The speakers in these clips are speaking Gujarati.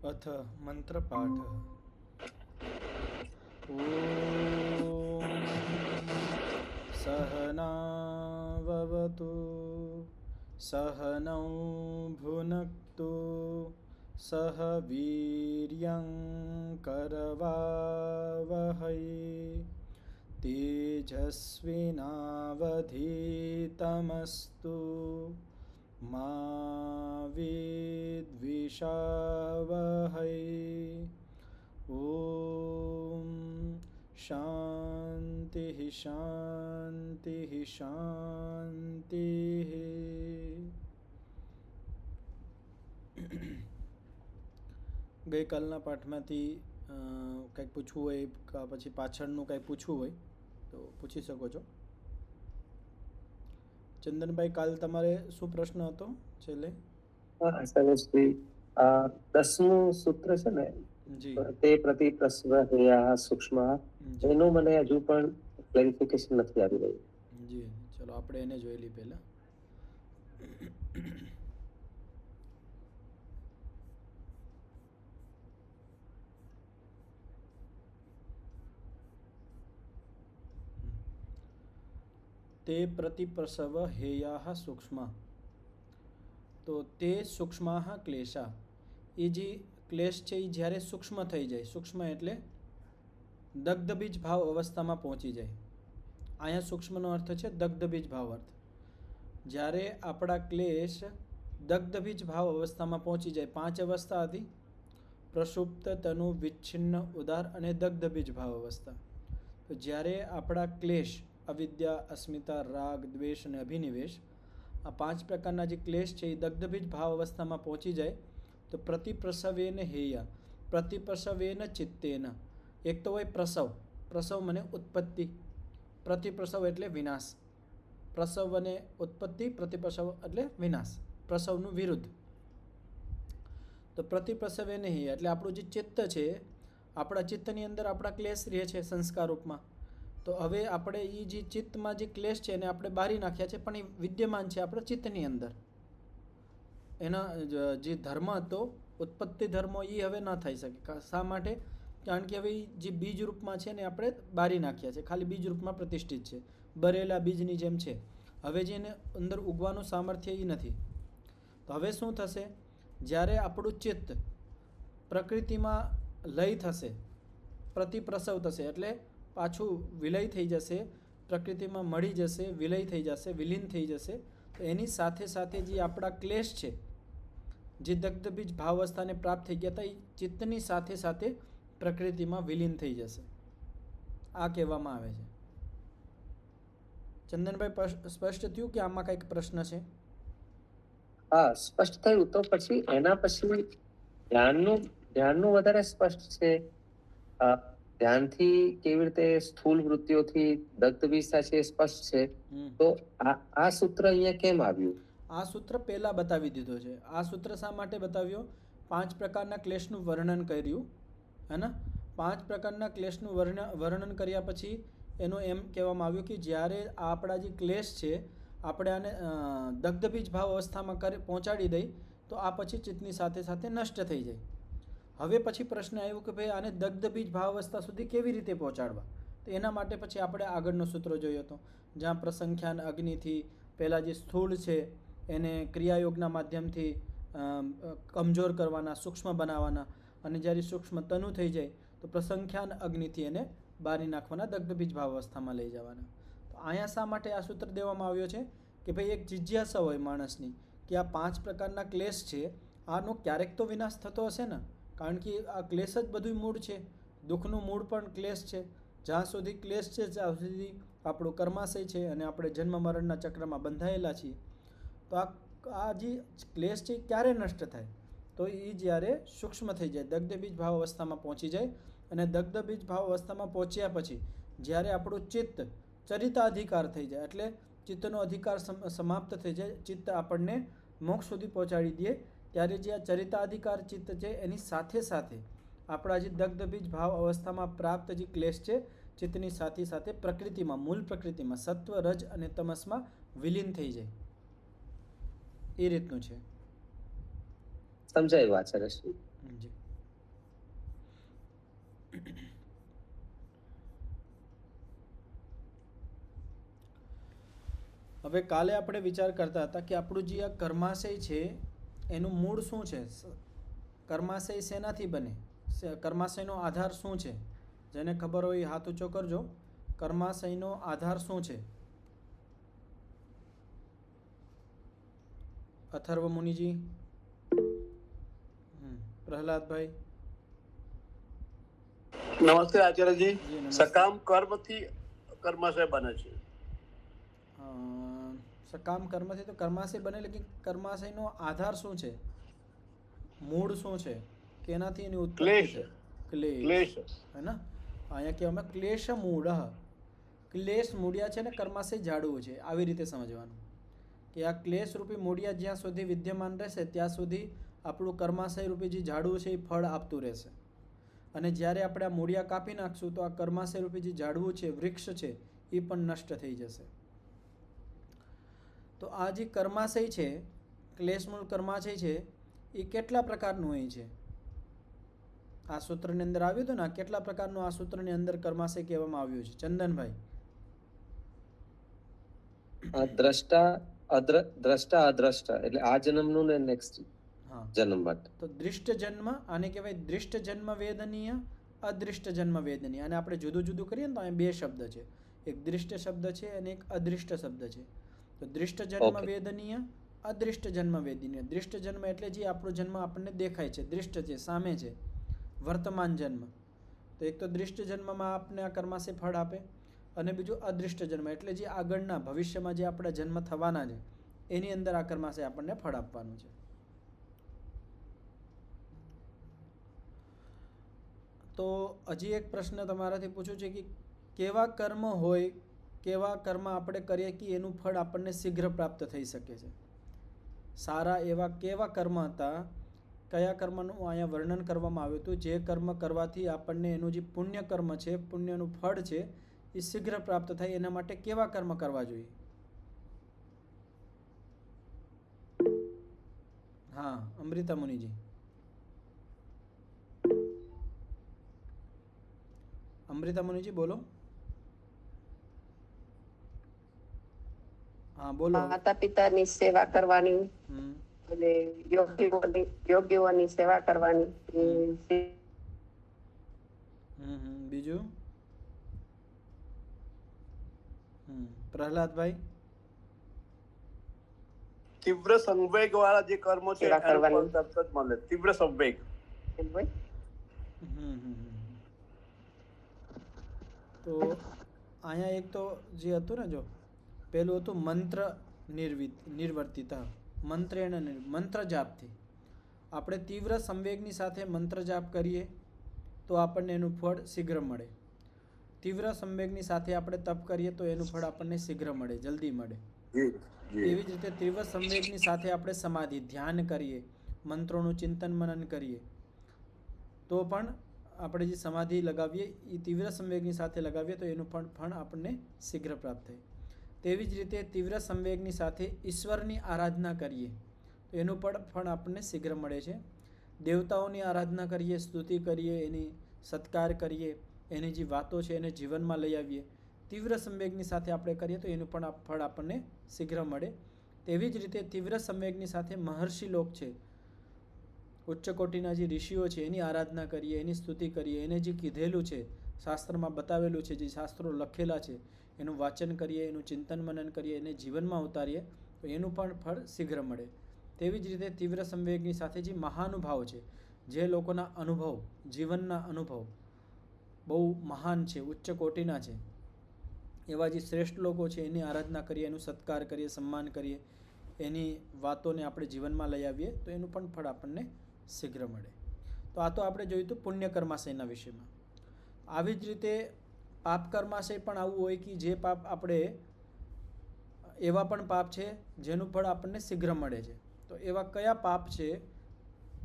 अथ मन्त्रपाठः। ॐ सहनाववतु सहनौ भुनक्तु सह वीर्यं करवावहै तेजस्विनावधीतमस्तु मा विद्विषावहै। ॐ शान्तिः शान्तिः शान्तिः। ગઈકાલના પાઠમાંથી કંઈક પૂછવું હોય કે પછી પાછળનું કંઈ પૂછવું હોય તો પૂછી શકો છો. ચંદનભાઈ, કાલ તમારે શું પ્રશ્ન હતો છેલ્લે? સરસભાઈ, 10મું સૂત્ર છે ને, જી તે પ્રતિ પ્રસ્વહ્યા સૂક્ષ્મ, એનું મને હજુ પણ ક્લેરિફિકેશન નથી આવી રહ્યું. જી, ચલો આપણે એને જોઈ લઈએ પહેલા. તે પ્રતિપ્રસવ હેયા સૂક્ષ્મ. તો તે સૂક્ષ્માહ ક્લેશા, એ જે ક્લેશ છે એ જ્યારે સૂક્ષ્મ થઈ જાય, સૂક્ષ્મ એટલે દગ્ધબીજ ભાવ અવસ્થામાં પહોંચી જાય. અહીંયા સૂક્ષ્મનો અર્થ છે દગ્ધબીજ ભાવ અર્થ. જ્યારે આપણા ક્લેશ દગ્ધબીજ ભાવ અવસ્થામાં પહોંચી જાય, 5 અવસ્થા હતી: પ્રસુપ્ત, તનુ, વિચ્છિન્ન, ઉદાર અને દગ્ધબીજ ભાવ અવસ્થા. તો જ્યારે આપણા ક્લેશ અવિદ્યા, અસ્મિતા, રાગ, દ્વેષ અને અભિનિવેશ, આ 5 પ્રકારના જે ક્લેશ છે એ દગ્ધબીજ ભાવ અવસ્થામાં પહોંચી જાય તો પ્રતિપ્રસવેન હેયા, પ્રતિપ્રસવેન ચિત્તેન. એક તો હોય પ્રસવ, પ્રસવ મને ઉત્પત્તિ, પ્રતિપ્રસવ એટલે વિનાશ. પ્રસવ અને ઉત્પત્તિ, પ્રતિપ્રસવ એટલે વિનાશ, પ્રસવનું વિરુદ્ધ. તો પ્રતિપ્રસવેન હેયા એટલે આપણું જે ચિત્ત છે, આપણા ચિત્તની અંદર આપણા ક્લેશ રહે છે સંસ્કાર રૂપમાં. તો હવે આપણે એ જે ચિત્તમાં જે ક્લેશ છે એને આપણે બારી નાખ્યા છે, પણ એ વિદ્યમાન છે આપણા ચિત્તની અંદર. એના જે ધર્મ હતો, ઉત્પત્તિ ધર્મો, એ હવે ન થઈ શકે. શા માટે? કારણ કે હવે જે બીજ રૂપમાં છે ને આપણે બારી નાખ્યા છે, ખાલી બીજ રૂપમાં પ્રતિષ્ઠિત છે, બરેલા બીજની જેમ છે. હવે જે એને અંદર ઉગવાનું સામર્થ્ય એ નથી. તો હવે શું થશે? જ્યારે આપણું ચિત્ત પ્રકૃતિમાં લય થશે, પ્રતિપ્રસવ થશે એટલે પાછું વિલય થઈ જશે, પ્રકૃતિમાં મળી જશે, વિલય થઈ જશે, વિલીન થઈ જશે. તો એની સાથે સાથે જે આપણા ક્લેશ છે, જે દગ્ધબીજ ભાવાવસ્થાને પ્રાપ્ત થઈ ગયા હતા, એ ચિત્તની સાથે સાથે પ્રકૃતિમાં વિલીન થઈ જશે. આ કહેવામાં આવે છે. ચંદનભાઈ, સ્પષ્ટ થયું કે આમાં કંઈક પ્રશ્ન છે? હા, સ્પષ્ટ થયું. તો પછી એના પછી ધ્યાનનું વધારે સ્પષ્ટ છે. ધ્યાનથી કેવી રીતે સ્થૂળ વૃત્તિઓથી દગ્ધબીજ થાય છે એ સ્પષ્ટ છે. તો આ સૂત્ર અહીંયા કેમ આવ્યું? આ સૂત્ર પહેલા બતાવી દીધો છે. આ સૂત્ર શા માટે બતાવ્યો? 5 પ્રકારના ક્લેશનું વર્ણન કર્યું, હે ને? 5 પ્રકારના ક્લેશનું વર્ણન કર્યા પછી એનું એમ કહેવામાં આવ્યું કે જ્યારે આપણા જે ક્લેશ છે આપણે આને દગ્ધબીજ ભાવ અવસ્થામાં પહોંચાડી દઈ તો આ પછી ચિત્તની સાથે સાથે નષ્ટ થઈ જાય. હવે પછી પ્રશ્ન આવ્યો કે ભાઈ આને દગ્ધબીજ ભાવ અવસ્થા સુધી કેવી રીતે પહોંચાડવા? તો એના માટે પછી આપણે આગળનો સૂત્ર જોયો હતો, જ્યાં પ્રસંખ્યાન અગ્નિથી પહેલાં જે સ્થૂળ છે એને ક્રિયાયોગના માધ્યમથી કમજોર કરવાના, સૂક્ષ્મ બનાવવાના, અને જ્યારે સૂક્ષ્મ તનુ થઈ જાય તો પ્રસંખ્યાન અગ્નિથી એને બારી નાખવાના, દગ્ધબીજ ભાવ અવસ્થામાં લઈ જવાના. તો અહીંયા શા માટે આ સૂત્ર દેવામાં આવ્યો છે કે ભાઈ એક જિજ્ઞાસા હોય માણસની કે આ 5 પ્રકારના ક્લેશ છે, આનો ક્યારેક તો વિનાશ થતો હશે ને, કારણ કે આ ક્લેશ જ બધું મૂળ છે. દુઃખનું મૂળ પણ ક્લેશ છે. જ્યાં સુધી ક્લેશ છે ત્યાં સુધી આપણું કર્માશય છે અને આપણે જન્મ મરણના ચક્રમાં બંધાયેલા છીએ. તો આ જે ક્લેશ છે ક્યારે નષ્ટ થાય? તો એ જ્યારે સૂક્ષ્મ થઈ જાય, દગ્ધબીજ ભાવ અવસ્થામાં પહોંચી જાય. અને દગ્ધબીજ ભાવ અવસ્થામાં પહોંચ્યા પછી જ્યારે આપણું ચિત્ત ચરિતાધિકાર થઈ જાય, એટલે ચિત્તનો અધિકાર સમાપ્ત થઈ જાય, ચિત્ત આપણને મોક્ષ સુધી પહોંચાડી દે, ત્યારે જે આ ચરિતાધિકાર ચિત્ત છે એની સાથે સાથે આપણા જે દગ્ધબીજ ભાવ અવસ્થામાં પ્રાપ્ત જે ક્લેશ છે, ચિત્તની સાથે સાથે પ્રકૃતિમાં, મૂળ પ્રકૃતિમાં, સત્વ, રજ અને તમસમાં વિલીન થઈ જાય. એ રીતનું છે. સમજાય વાત સરસ. જી. હવે કાલે આપણે વિચાર કરતા હતા કે આપણું જે આ કર્માશય છે એનું મૂળ શું છે, કર્માશય શેનાથી બને, કર્માશયનો આધાર શું છે? જેને ખબર હોય એ હાથ ઊંચો કરજો. કર્માશયનો આધાર શું છે? અથર્વ મુનિજી, પ્રહલાદભાઈ. નમસ્તે આચાર્યજી. જી નમસ્તે. સકામ કર્મથી કર્માશય બને છે. સકામ કર્મથી તો કર્માશય બને, લેકિન કર્માશયનો આધાર શું છે, મૂળ શું છે, કેનાથી એની ઉત્પત્તિ ક્લેશ. છે? ક્લેશ ક્લેશ. હે ને, અહીંયા કહેવામાં ક્લેશ મૂળ, ક્લેશ મૂળિયા છે ને કર્માશય ઝાડવું છે. આવી રીતે સમજવાનું કે આ ક્લેશ રૂપી મૂળિયા જ્યાં સુધી વિદ્યમાન રહેશે ત્યાં સુધી આપણું કર્માશય રૂપી જે ઝાડવું છે એ ફળ આપતું રહેશે. અને જ્યારે આપણે આ મૂળિયા કાપી નાખશું તો આ કર્માશય રૂપી જે ઝાડવું છે, વૃક્ષ છે, એ પણ નષ્ટ થઈ જશે. તો આ જે કર્માશય છે, ક્લેશમૂળ કર્માશય છે, એ કેટલા પ્રકારનું હોય છે? આ સૂત્રની અંદર આવ્યું હતું ને, કેટલા પ્રકારનું આ સૂત્રની અંદર કર્માશય કહેવામાં આવ્યું છે? ચંદનભાઈ. દ્રષ્ટા અદ્રષ્ટા એટલે આ જન્મનું ને નેક્સ્ટ હા, જન્મ માટે. તો દૃષ્ટ જન્મ આને કહેવાય. દૃષ્ટ જન્મ વેદનીય, અદૃષ્ટ જન્મ વેદનીય. અને આપણે જુદું જુદું કરીએ ને તો અહીંયા બે શબ્દ છે, એક દૃષ્ટ શબ્દ છે અને એક અદૃષ્ટ શબ્દ છે. તો દૃષ્ટ જન્મ વેદનીય, અદૃષ્ટ જન્મ વેદનીય. દૃષ્ટ જન્મ એટલે જે આપણો જન્મ આપણને દેખાય છે, દૃષ્ટ છે, સામે છે, વર્તમાન જન્મ. તો એક તો દૃષ્ટ જન્મમાં આપને આ કર્માશય ફળ આપે, અને બીજું અદૃષ્ટ જન્મ એટલે જે આગળના ભવિષ્યમાં જે આપણા જન્મ થવાના છે એની અંદર આ કર્માશય આપણને ફળ આપવાનું છે. તો હજી એક પ્રશ્ન તમારાથી પૂછું છે કે કેવા કર્મ હોય, કેવા કર્મ આપણે કરીએ કે એનું ફળ આપણને શીઘ્ર પ્રાપ્ત થઈ શકે છે? સારા એવા કેવા કર્મ હતા, કયા કર્મનું અહીંયા વર્ણન કરવામાં આવ્યું હતું, જે કર્મ કરવાથી આપણને એનું જે પુણ્ય કર્મ છે, પુણ્યનું ફળ છે એ શીઘ્ર પ્રાપ્ત થાય, એના માટે કેવા કર્મ કરવા જોઈએ? હા, અમૃતા મુનિજી. અમૃતા મુનિજી બોલો. હા બોલો. માતા પિતાની સેવા કરવાની અને યોગીઓની સેવા કરવાની. બીજું? પ્રહલાદભાઈ. તીવ્ર સંવેગ વાળા જે કર્મો છે સેવા કરવાની. એનું ફળ તરત જ મળે. તીવ્ર સંવેગ. તો અહીંયા એક તો જે હતું ને, જો પેલું હતું મંત્ર નિર્વર્તિતા, મંત્ર જાપથી આપણે તીવ્ર સંવેગની સાથે મંત્ર જાપ કરીએ તો આપણને એનું ફળ શીઘ્ર મળે. તીવ્ર સંવેગની સાથે આપણે તપ કરીએ તો એનું ફળ આપણને શીઘ્ર મળે, જલ્દી મળે. એવી જ રીતે તીવ્ર સંવેગની સાથે આપણે સમાધિ, ધ્યાન કરીએ, મંત્રોનું ચિંતન મનન કરીએ તો પણ આપણે જે સમાધિ લગાવીએ એ તીવ્ર સંવેગની સાથે લગાવીએ તો એનું પણ ફળ આપણને શીઘ્ર પ્રાપ્ત થાય. તેવી જ રીતે તીવ્ર સંવેગની સાથે ઈશ્વરની આરાધના કરીએ તો એનું પણ ફળ આપણને શીઘ્ર મળે છે. દેવતાઓની આરાધના કરીએ, સ્તુતિ કરીએ, એની સત્કાર કરીએ, એની જે વાતો છે એને જીવનમાં લઈ આવીએ, તીવ્ર સંવેગની સાથે આપણે કરીએ તો એનું પણ ફળ આપણને શીઘ્ર મળે. તેવી જ રીતે તીવ્ર સંવેગની સાથે મહર્ષિ લોક છે, ઉચ્ચ કોટીના જે ઋષિઓ છે એની આરાધના કરીએ, એની સ્તુતિ કરીએ, એને જે કીધેલું છે, શાસ્ત્રમાં બતાવેલું છે, જે શાસ્ત્રો લખેલા છે એનું વાંચન કરીએ, એનું ચિંતન મનન કરીએ, એને જીવનમાં ઉતારીએ તો એનું પણ ફળ શીઘ્ર મળે. તેવી જ રીતે તીવ્ર સંવેગની સાથે જે મહાનુભાવ છે, જે લોકોના અનુભવ, જીવનના અનુભવ બહુ મહાન છે, ઉચ્ચ કોટીના છે, એવા જે શ્રેષ્ઠ લોકો છે એની આરાધના કરીએ, એનું સત્કાર કરીએ, સન્માન કરીએ, એની વાતોને આપણે જીવનમાં લઈ આવીએ તો એનું પણ ફળ આપણને શીઘ્ર મળે. તો આ તો આપણે જોયું હતું પુણ્ય કર્માશયના વિષયમાં. આવી જ રીતે પાપ કર્માશય પણ આવું હોય કે જે પાપ આપણે, એવા પણ પાપ છે જેનું ફળ આપણને શીઘ્ર મળે છે. તો એવા કયા પાપ છે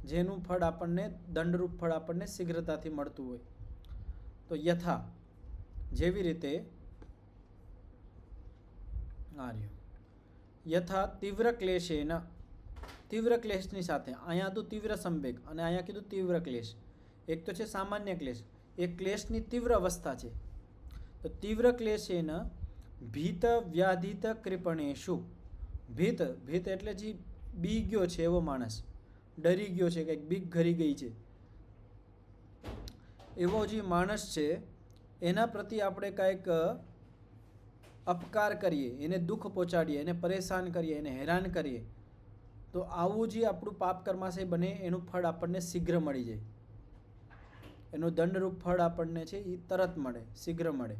જેનું ફળ આપણને, દંડરૂપ ફળ આપણને શીઘ્રતાથી મળતું હોય? તો યથા, જેવી રીતે યથા તીવ્ર ક્લેશેના, તીવ્ર ક્લેશની સાથે, અહીંયા હતું તીવ્ર સંવેગ અને અહીંયા કીધું તીવ્ર ક્લેશ. એક તો છે સામાન્ય ક્લેશ, એક ક્લેશની તીવ્ર અવસ્થા છે. તો તીવ્ર ક્લેશેના ભીત વ્યાધિત કૃપણેશુ. ભીત ભીત એટલે જે બી ગયો છે એવો માણસ, ડરી ગયો છે, કંઈક બીક ઘરી ગઈ છે, એવો જે માણસ છે એના પ્રતિ આપણે કાંઈક અપકાર કરીએ, એને દુઃખ પહોંચાડીએ, એને પરેશાન કરીએ, એને હેરાન કરીએ, તો આવું જે આપણું પાપ કર્માશય બને એનું ફળ આપણને શીઘ્ર મળી જાય. એનું દંડરૂપ ફળ આપણને છે એ તરત મળે, શીઘ્ર મળે.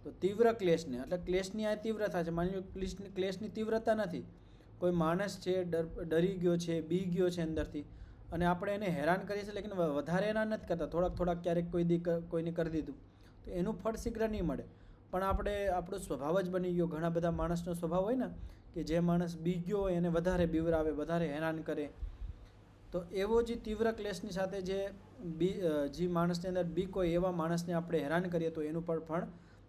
તો તીવ્ર ક્લેશને, એટલે ક્લેશની આ તીવ્રતા છે. માની લો ક્લેશની તીવ્રતા નથી, કોઈ માણસ છે ડરી ગયો છે, બી ગયો છે અંદરથી, અને આપણે એને હેરાન કરીએ છીએ, લેકિન વધારે હેરાન નથી કરતા, થોડાક ક્યારેક કોઈને કરી દીધું, તો એનું ફળ શીઘ્ર નહીં મળે. પણ આપણો સ્વભાવ જ બની ગયો, ઘણા બધા માણસનો સ્વભાવ હોય ને કે જે માણસ બી ગયો હોય એને વધારે બીવરાવે, વધારે હેરાન કરે. તો એવો જે તીવ્ર ક્લેશની સાથે જે માણસની અંદર બીક હોય એવા માણસને આપણે હેરાન કરીએ તો એનું પણ ફળ,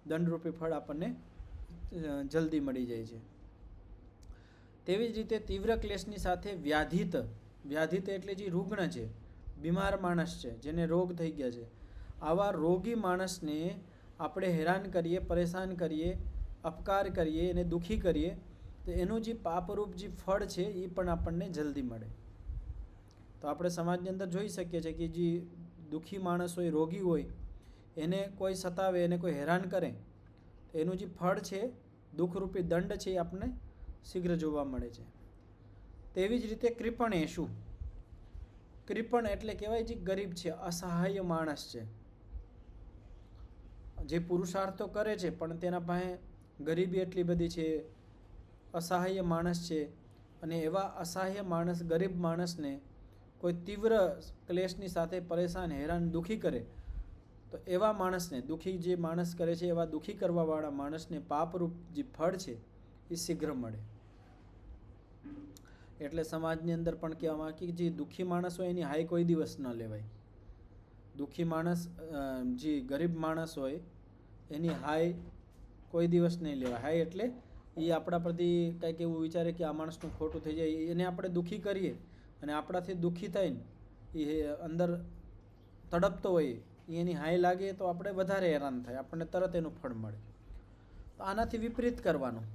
દંડરૂપી ફળ આપણને જલ્દી મળી જાય છે. તેવી જ રીતે તીવ્ર ક્લેશની સાથે વ્યાધિત, વ્યાધિત એટલે જે રૂગ્ણ છે, બીમાર માણસ છે, જેને રોગ થઈ ગયા છે, આવા રોગી માણસને આપણે હેરાન કરીએ, પરેશાન કરીએ, અપકાર કરીએ, એને દુઃખી કરીએ તો એનું જે પાપરૂપ જે ફળ છે એ પણ આપણને જલ્દી મળે. તો આપણે સમાજની અંદર જોઈ શકીએ છીએ કે જે દુઃખી માણસ હોય, રોગી હોય, એને કોઈ સતાવે, એને કોઈ હેરાન કરે, એનું જે ફળ છે, દુઃખરૂપી દંડ છે એ આપણને શીઘ્ર જોવા મળે છે. તેવી જ રીતે કૃપણેશુ. કૃપણ એટલે કહેવાય જે ગરીબ છે, અસહાય માણસ છે, જે પુરુષાર્થો કરે છે પણ તેના પાસે ગરીબી એટલી બધી છે, અસહાય માણસ છે, અને એવા અસહાય માણસ, ગરીબ માણસને કોઈ તીવ્ર ક્લેશની સાથે પરેશાન, હેરાન, દુઃખી કરે તો એવા માણસને, દુઃખી જે માણસ કરે છે એવા દુઃખી કરવાવાળા માણસને પાપરૂપ જે ફળ છે એ શીઘ્ર મળે. એટલે સમાજની અંદર પણ કહેવામાં આવે કે જે દુઃખી માણસ હોય એની હાઈ કોઈ દિવસ ન લેવાય. દુઃખી માણસ, જે ગરીબ માણસ હોય એની હાઈ કોઈ દિવસ નહીં લેવાય. હાઈ એટલે એ આપણા પરથી કંઈક એવું વિચારે કે આ માણસનું ખોટું થઈ જાય, એને આપણે દુઃખી કરીએ અને આપણાથી દુઃખી થઈને એ અંદર તડપતો હોય, એની હાઈ લાગે તો આપણે વધારે હેરાન થાય, આપણને તરત એનું ફળ મળે. તો આનાથી વિપરીત કરવાનું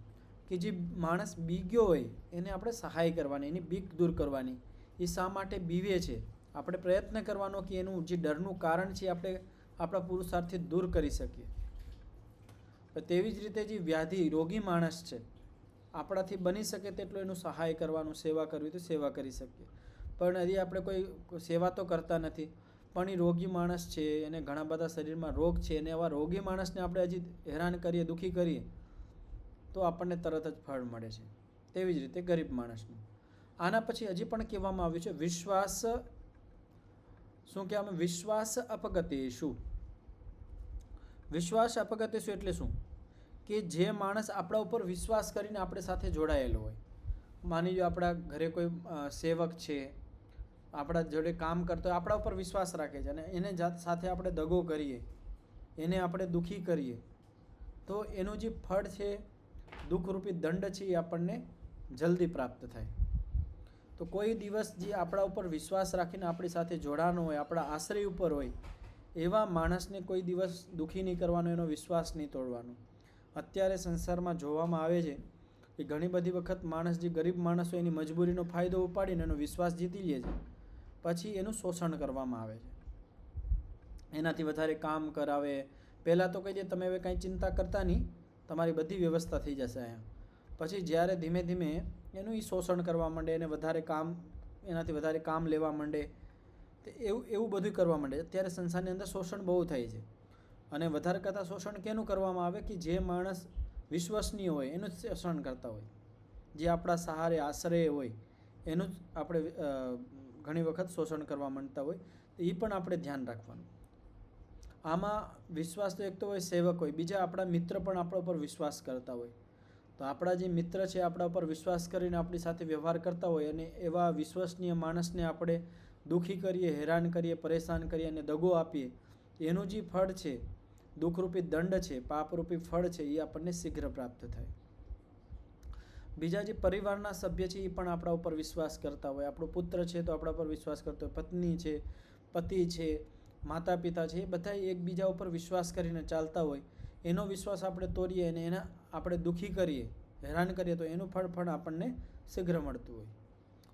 કે જે માણસ બીગ્યો હોય એને આપણે સહાય કરવાની, એની બીક દૂર કરવાની. એ શા માટે બીવે છે આપણે પ્રયત્ન કરવાનો કે એનું જે ડરનું કારણ છે આપણે આપણા પુરુષાર્થથી દૂર કરી શકીએ. તેવી જ રીતે જે વ્યાધિ, રોગી માણસ છે, આપણાથી બની શકે તેટલું એનું સહાય કરવાનું, સેવા કરવી તો સેવા કરી શકીએ. પણ હજી આપણે કોઈ સેવા તો કરતા નથી, પણ એ રોગી માણસ છે, એને ઘણા બધા શરીરમાં રોગ છે, અને એવા રોગી માણસને આપણે હજી હેરાન કરીએ, દુઃખી કરીએ તો આપણને તરત જ ફળ મળે છે. તેવી જ રીતે ગરીબ માણસનું. આના પછી હજી પણ કહેવામાં આવ્યું છે વિશ્વાસ, શું કહેવામાં, વિશ્વાસ અપગતેશુ. વિશ્વાસ અપગતેશુ એટલે શું કે જે માણસ આપણા ઉપર વિશ્વાસ કરીને આપણી સાથે જોડાયેલો હોય, માની લો આપણા ઘરે કોઈ સેવક છે, આપણા જોડે કામ કરતો હોય, આપણા ઉપર વિશ્વાસ રાખે છે અને એને સાથે આપણે દગો કરીએ, એને આપણે દુઃખી કરીએ તો એનું જે ફળ છે, દુઃખરૂપી દંડ છે, એ આપણને જલ્દી પ્રાપ્ત થાય. તો કોઈ દિવસ જે આપણા ઉપર વિશ્વાસ રાખીને આપણી સાથે જોડાનો હોય, આપણા આશ્રય ઉપર હોય, એવા માણસને કોઈ દિવસ દુઃખી નહીં કરવાનો, એનો વિશ્વાસ નહીં તોડવાનો. અત્યારે સંસારમાં જોવામાં આવે છે કે ઘણી બધી વખત માણસ, જે ગરીબ માણસ હોય, એની મજબૂરીનો ફાયદો ઉપાડીને એનો વિશ્વાસ જીતી લે છે, પછી એનું શોષણ કરવામાં આવે છે, એનાથી વધારે કામ કરાવે. પહેલાં તો કહી દે તમે હવે કાંઈ ચિંતા કરતા નહીં, તમારી બધી વ્યવસ્થા થઈ જશે અહીંયા. પછી જ્યારે ધીમે ધીમે એનું એ શોષણ કરવા માંડે, એને વધારે કામ, એનાથી વધારે કામ લેવા માંડે, તો એવું બધું કરવા માંડે. અત્યારે સંસારની અંદર શોષણ બહુ થાય છે, અને વધારે કરતાં શોષણ કેનું કરવામાં આવે કે જે માણસ વિશ્વસનીય હોય એનું જ શોષણ કરતા હોય, જે આપણા સહારે આશ્રય હોય એનું જ આપણે ઘણી વખત શોષણ કરવા માંડતા હોય. તો એ પણ આપણે ધ્યાન રાખવાનું. આમાં વિશ્વાસ તો એક તો હોય સેવક હોય, બીજા આપણા મિત્ર પણ આપણા ઉપર વિશ્વાસ કરતા હોય. તો આપણા જે મિત્ર છે આપણા ઉપર વિશ્વાસ કરીને આપણી સાથે વ્યવહાર કરતા હોય, અને એવા વિશ્વસનીય માણસને આપણે દુઃખી કરીએ, હેરાન કરીએ, પરેશાન કરીએ અને દગો આપીએ, એનું જે ફળ છે, દુઃખરૂપી દંડ છે, પાપરૂપી ફળ છે, એ આપણને શીઘ્ર પ્રાપ્ત થાય. બીજા જે પરિવારના સભ્ય છે એ પણ આપણા ઉપર વિશ્વાસ કરતા હોય, આપણો પુત્ર છે તો આપણા ઉપર વિશ્વાસ કરતો હોય, પત્ની છે, પતિ છે, માતા પિતા છે, એ બધા એકબીજા ઉપર વિશ્વાસ કરીને ચાલતા હોય, એનો વિશ્વાસ આપણે તોડીએ અને એના આપણે દુઃખી કરીએ, હેરાન કરીએ તો એનું ફળ આપણને શીઘ્ર મળતું હોય.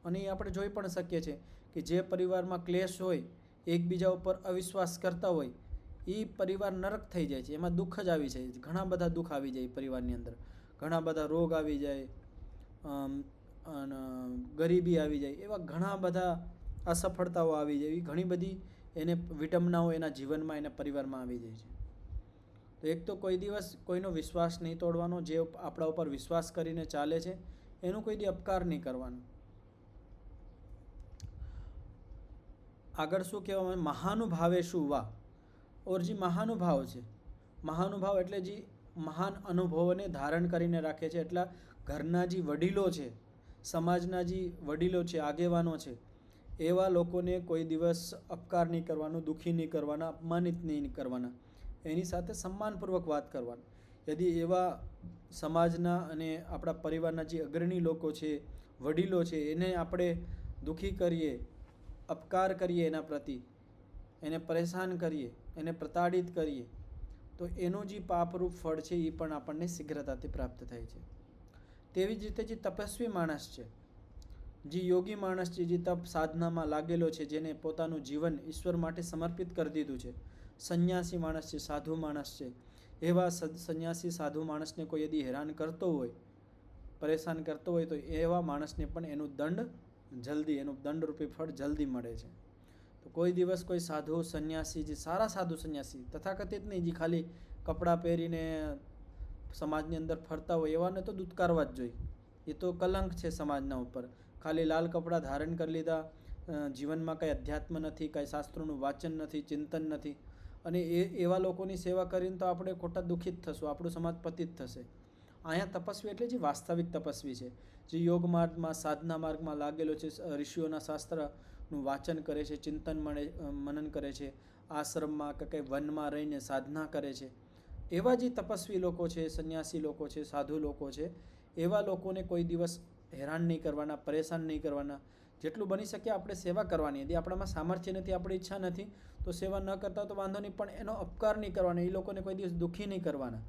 અને એ આપણે જોઈ પણ શકીએ છીએ કે જે પરિવારમાં ક્લેશ હોય, એકબીજા ઉપર અવિશ્વાસ કરતા હોય, એ પરિવાર નરક થઈ જાય છે. એમાં દુઃખ જ આવી જાય, ઘણા બધા દુઃખ આવી જાય પરિવારની અંદર, ઘણા બધા રોગ આવી જાય, અને ગરીબી આવી જાય, એવા ઘણા બધા અસફળતાઓ આવી જાય, એવી ઘણી બધી એને વિડંબનાઓ એના જીવનમાં, એના પરિવારમાં આવી જાય છે. તો એક તો કોઈ દિવસ કોઈનો વિશ્વાસ નહીં તોડવાનો, જે આપણા ઉપર વિશ્વાસ કરીને ચાલે છે એનું કોઈ દી અપકાર નહીં કરવાનો. આગળ શું કહેવામાં, મહાનુભાવે શું વા, ઓર જે મહાનુભાવ છે, મહાનુભાવ એટલે જે મહાન અનુભવોને ધારણ કરીને રાખે છે, એટલા ઘરના જે વડીલો છે, સમાજના જે વડીલો છે, આગેવાનો છે, એવા લોકોને કોઈ દિવસ અપકાર નહીં કરવાનો, દુઃખી નહીં કરવાના, અપમાનિત નહીં કરવાના, એની સાથે સન્માનપૂર્વક વાત કરવાની. યદિ એવા સમાજના અને આપણા પરિવારના જે અગ્રણી લોકો છે, વડીલો છે, એને આપણે દુઃખી કરીએ, અપકાર કરીએ, એના પ્રતિ એને પરેશાન કરીએ, એને પ્રતાડિત કરીએ, તો એનું જે પાપરૂપ ફળ છે એ પણ આપણને શીઘ્રતાથી પ્રાપ્ત થાય છે. તેવી જ રીતે જે તપસ્વી માણસ છે, જે યોગી માણસ છે, જે તપ સાધનામાં લાગેલો છે, જેને પોતાનું જીવન ઈશ્વર માટે સમર્પિત કરી દીધું છે, સંન્યાસી માણસ છે, સાધુ માણસ છે, એવા સંન્યાસી સાધુ માણસને કોઈ યદિ હેરાન કરતો હોય, પરેશાન કરતો હોય, તો એવા માણસને પણ એનું દંડરૂપી ફળ જલ્દી મળે છે. તો કોઈ દિવસ કોઈ સાધુ સંન્યાસી, જે સારા સાધુ સંન્યાસી, તથાકથિત નહીં, જે ખાલી કપડાં પહેરીને સમાજની અંદર ફરતા હોય, એવાને તો દૂતકારવા જ જોઈએ. એ તો કલંક છે સમાજના ઉપર. ખાલી લાલ કપડાં ધારણ કરી લીધા, જીવનમાં કંઈ અધ્યાત્મ નથી, કંઈ શાસ્ત્રોનું વાંચન નથી, ચિંતન નથી, અને એવા લોકોની સેવા કરીને તો આપણે ખોટા દુઃખિત થશું, આપણું સમાજ પતિત થશે. અહીંયા તપસ્વી એટલે જે વાસ્તવિક તપસ્વી છે, જે યોગ માર્ગમાં, સાધના માર્ગમાં લાગેલો છે, ઋષિઓના શાસ્ત્રનું વાંચન કરે છે, ચિંતન મનન કરે છે, આશ્રમમાં કે કંઈ વનમાં રહીને સાધના કરે છે, એવા જે તપસ્વી લોકો છે, સંન્યાસી લોકો છે, સાધુ લોકો છે, એવા લોકોને કોઈ દિવસ હેરાન નહીં કરવાના, પરેશાન નહીં કરવાના. જેટલું બની શકે આપણે સેવા કરવાની. यदि આપણામાં સામર્થ્ય નથી, આપણી ઈચ્છા નથી, તો સેવા ન કરતા તો વાંધો નહીં, પણ એનો અપકાર નહીં કરવાનો, એ લોકોને કોઈ દિવસ દુઃખી નહીં કરવાના.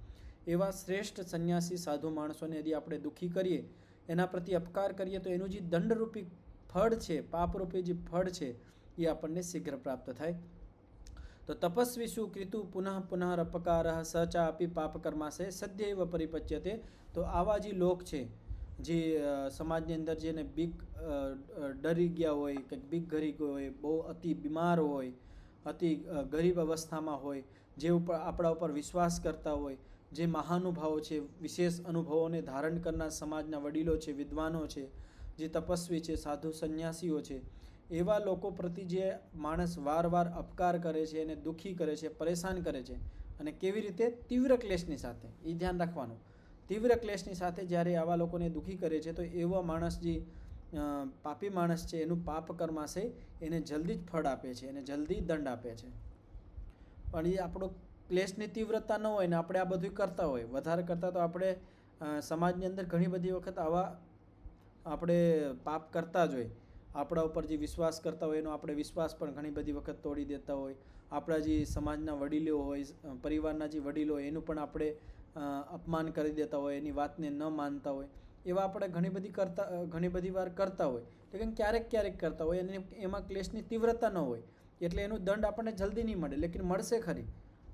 એવા શ્રેષ્ઠ સંન્યાસી સાધુ માણસોને યદિ આપણે દુઃખી કરીએ, એના પ્રતિ અપકાર કરીએ, તો એનું જે દંડરૂપી ફળ છે, પાપરૂપી જે ફળ છે, એ આપણને શીઘ્ર પ્રાપ્ત થાય. તો તપસ્વી શું કૃતુ પુનઃ પુનઃ સ ચાપી પાપકર્માશે સદ્યૈવ પરિપચ્યતે. તો આવા જે લોક છે, જે સમાજની અંદર જેને ડરી ગયા હોય, કંઈક બીક ઘરી ગયો હોય, બહુ અતિ બીમાર હોય, અતિ ગરીબ અવસ્થામાં હોય, જે આપણા ઉપર વિશ્વાસ કરતા હોય, જે મહાનુભાવો છે, વિશેષ અનુભવોને ધારણ કરનાર સમાજના વડીલો છે, વિદ્વાનો છે, જે તપસ્વી છે, સાધુ સંન્યાસીઓ છે, એવા લોકો પ્રતિ જે માણસ વારવાર અપકાર કરે છે, એને દુઃખી કરે છે, પરેશાન કરે છે, અને કેવી રીતે તીવ્ર ક્લેશની સાથે, એ ધ્યાન રાખવાનું, તીવ્ર ક્લેશની સાથે જ્યારે આવા લોકોને દુઃખી કરે છે, તો એવો માણસ જે પાપી માણસ છે, એનું પાપ કર્મ છે, એને જલ્દી જ ફળ આપે છે, એને જલ્દી દંડ આપે છે. પણ એ આપણો ક્લેશની તીવ્રતા ન હોય ને આપણે આ બધું કરતા હોય, વધારે કરતાં તો આપણે સમાજની અંદર ઘણી બધી વખત આવા આપણે પાપ કરતા જ હોય. આપણા ઉપર જે વિશ્વાસ કરતા હોય એનો આપણે વિશ્વાસ પણ ઘણી બધી વખત તોડી દેતા હોય. આપણા જે સમાજના વડીલો હોય, પરિવારના જે વડીલો હોય, એનું પણ આપણે અપમાન કરી દેતા હોય, એની વાતને ન માનતા હોય, એવા આપણે ઘણી બધી વાર કરતા હોય. લેકિન ક્યારેક કરતા હોય અને એમાં ક્લેશની તીવ્રતા ન હોય, એટલે એનું દંડ આપણને જલ્દી નહીં મળે, લેકિન મળશે ખરી,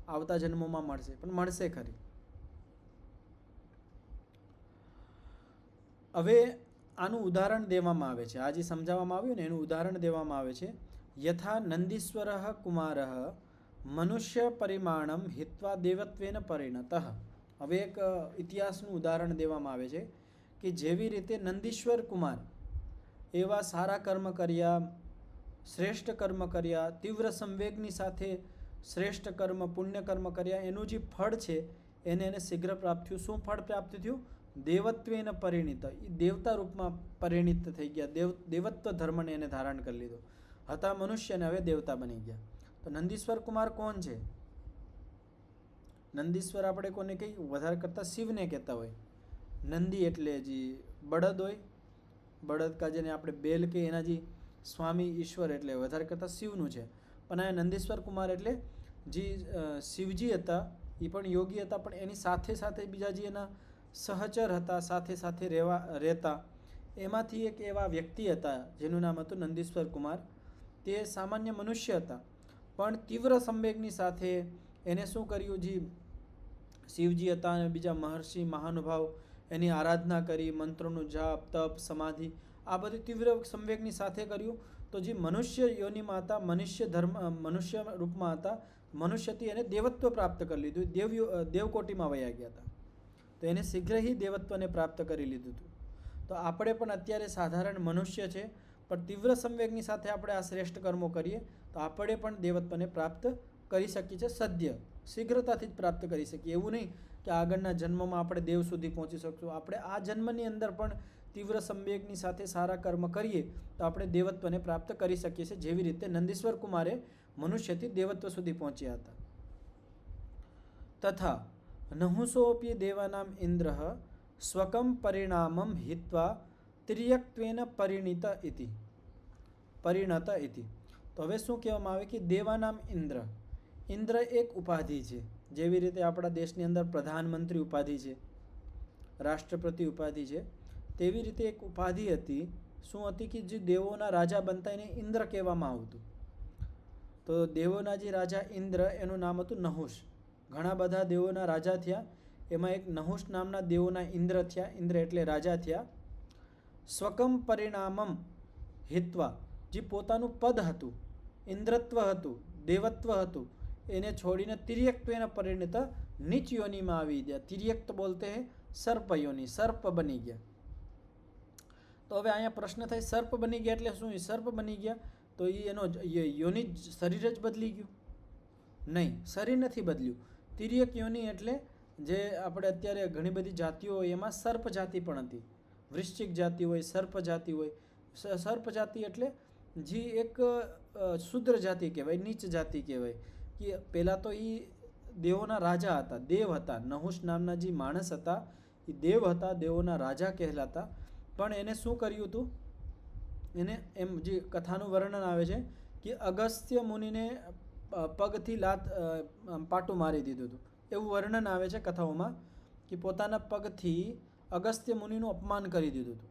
આવતા જન્મોમાં મળશે, પણ મળશે ખરી. હવે આનું ઉદાહરણ દેવામાં આવે છે, આ જે સમજાવવામાં આવ્યું ને એનું ઉદાહરણ દેવામાં આવે છે. યથા નંદીશ્વર કુમાર મનુષ્ય પરિમાણમ હિત્વા દેવત્વેન પરિણત. હવે એક ઇતિહાસનું ઉદાહરણ દેવામાં આવે છે કે જેવી રીતે નંદીશ્વર કુમાર એવા સારા કર્મ કર્યા, શ્રેષ્ઠ કર્મ કર્યા, તીવ્ર સંવેગની સાથે શ્રેષ્ઠ કર્મ, પુણ્ય કર્મ કર્યા, એનું જે ફળ છે એને શીઘ્ર પ્રાપ્ત થયું. શું ફળ પ્રાપ્ત થયું? દેવત્વેન પરિણીત, એ દેવતા રૂપમાં પરિણીત થઈ ગયા, દેવત્વ ધર્મને એને ધારણ કરી લીધો. હતા મનુષ્યને હવે દેવતા બની ગયા. તો નંદીશ્વર કુમાર કોણ છે? નંદીશ્વર આપણે કોને કહીએ? વધારે કરતાં શિવને કહેતા હોય. નંદી એટલે જે બળદ હોય, બળદ કા જેને આપણે બેલ કે એના જે સ્વામી ઈશ્વર એટલે વધારે કરતાં શિવનું છે. પણ આ નંદીશ્વર કુમાર એટલે જે શિવજી હતા એ પણ યોગી હતા, પણ એની સાથે સાથે બીજા જે એના સહચર હતા, સાથે સાથે રહેતા, એમાંથી એક એવા વ્યક્તિ હતા જેનું નામ હતું નંદીશ્વર કુમાર. તે સામાન્ય મનુષ્ય હતા, પણ તીવ્ર સંવેગની સાથે એને શું કર્યું, જે શિવજી હતા અને બીજા મહર્ષિ મહાનુભાવ એની આરાધના કરી, મંત્રોનું જાપ, તપ, સમાધિ, આ બધું તીવ્ર સંવેગની સાથે કર્યું. તો જે મનુષ્ય યોનિમાં હતા, મનુષ્ય રૂપમાં હતા, મનુષ્યથી એને દેવત્વ પ્રાપ્ત કરી લીધું, દેવકોટીમાં વયા ગયા હતા. તો એને શીઘ્ર ही દેવત્વને પ્રાપ્ત કરી લીધું હતું. તો આપણે પણ અત્યારે સાધારણ મનુષ્ય છે, પણ તીવ્ર સંવેગની સાથે આપણે આ શ્રેષ્ઠ કર્મો કરીએ તો આપણે પણ દેવત્વને પ્રાપ્ત કરી શકીએ છીએ, સદ્ય શીઘ્રતાથી જ પ્રાપ્ત કરી શકીએ. એવું નહીં કે આગળના જન્મમાં આપણે દેવ સુધી પહોંચી શકશું. આપણે આ જન્મની અંદર પણ તીવ્ર સંવેગની સાથે સારા કર્મ કરીએ તો આપણે દેવત્વને પ્રાપ્ત કરી શકીએ છીએ, જેવી રીતે નંદીશ્વર કુમારે મનુષ્યથી દેવત્વ સુધી પહોંચ્યા હતા. તથા નહુસોऽપि દેવાનામ ઇન્દ્રઃ સ્વકમ પરિણામમ હિત્વા તિર્યક્ત્વેન પરિણત ઇતિ. તો હવે શું કહેવામાં આવે કે દેવાનામ ઇન્દ્ર એક ઉપાધિ છે. જેવી રીતે આપણા દેશની અંદર પ્રધાનમંત્રી ઉપાધિ છે, રાષ્ટ્રપતિ ઉપાધિ છે, તેવી રીતે એક ઉપાધિ હતી. શું હતી કે જે દેવોના રાજા બનતા એને ઇન્દ્ર કહેવામાં આવતું. તો દેવોના જે રાજા ઇન્દ્ર, એનું નામ હતું નહુષ. ઘણા બધા દેવોના રાજા થયા, એમાં એક નહુષ નામના દેવોના ઇન્દ્ર થયા. ઇન્દ્ર એટલે રાજા થયા. સ્વકમ પરિણામમ હિત્વા, જે પોતાનું પદ હતું, ઇન્દ્રત્વ હતું, દેવત્વ હતું, એને છોડીને તિર્યક્ત્વેન પરિણત નીચ યોનિમાં આવી ગયા. તિર્યક્ત બોલતે હે સર્પ યોનિ, સર્પ બની ગયા. તો હવે અહીંયા પ્રશ્ન થાય, સર્પ બની ગયા એટલે શું? સર્પ બની ગયા તો એનો યોનિ શરીર જ બદલી ગયું? નહીં, શરીર નથી બદલ્યું. તિર્યક યોનિ એટલે જે આપણે અત્યારે ઘણી બધી જાતિઓ હોય એમાં સર્પ જાતિ પણ હતી. વૃશ્ચિક જાતિ હોય, સર્પ જાતિ હોય. સર્પ જાતિ એટલે જે એક શુદ્ર જાતિ કહેવાય, નીચ જાતિ કહેવાય. કે પહેલાં તો એ દેવોના રાજા હતા, દેવ હતા. નહુષ નામના જે માણસ હતા એ દેવ હતા, દેવોના રાજા કહેલાતા. પણ એને શું કર્યું હતું? એને એમ જે કથાનું વર્ણન આવે છે કે અગસ્ત્ય મુનિને પગથી પાટું મારી દીધું હતું, એવું વર્ણન આવે છે કથાઓમાં, કે પોતાના પગથી અગસ્ત્ય મુનિનું અપમાન કરી દીધું હતું.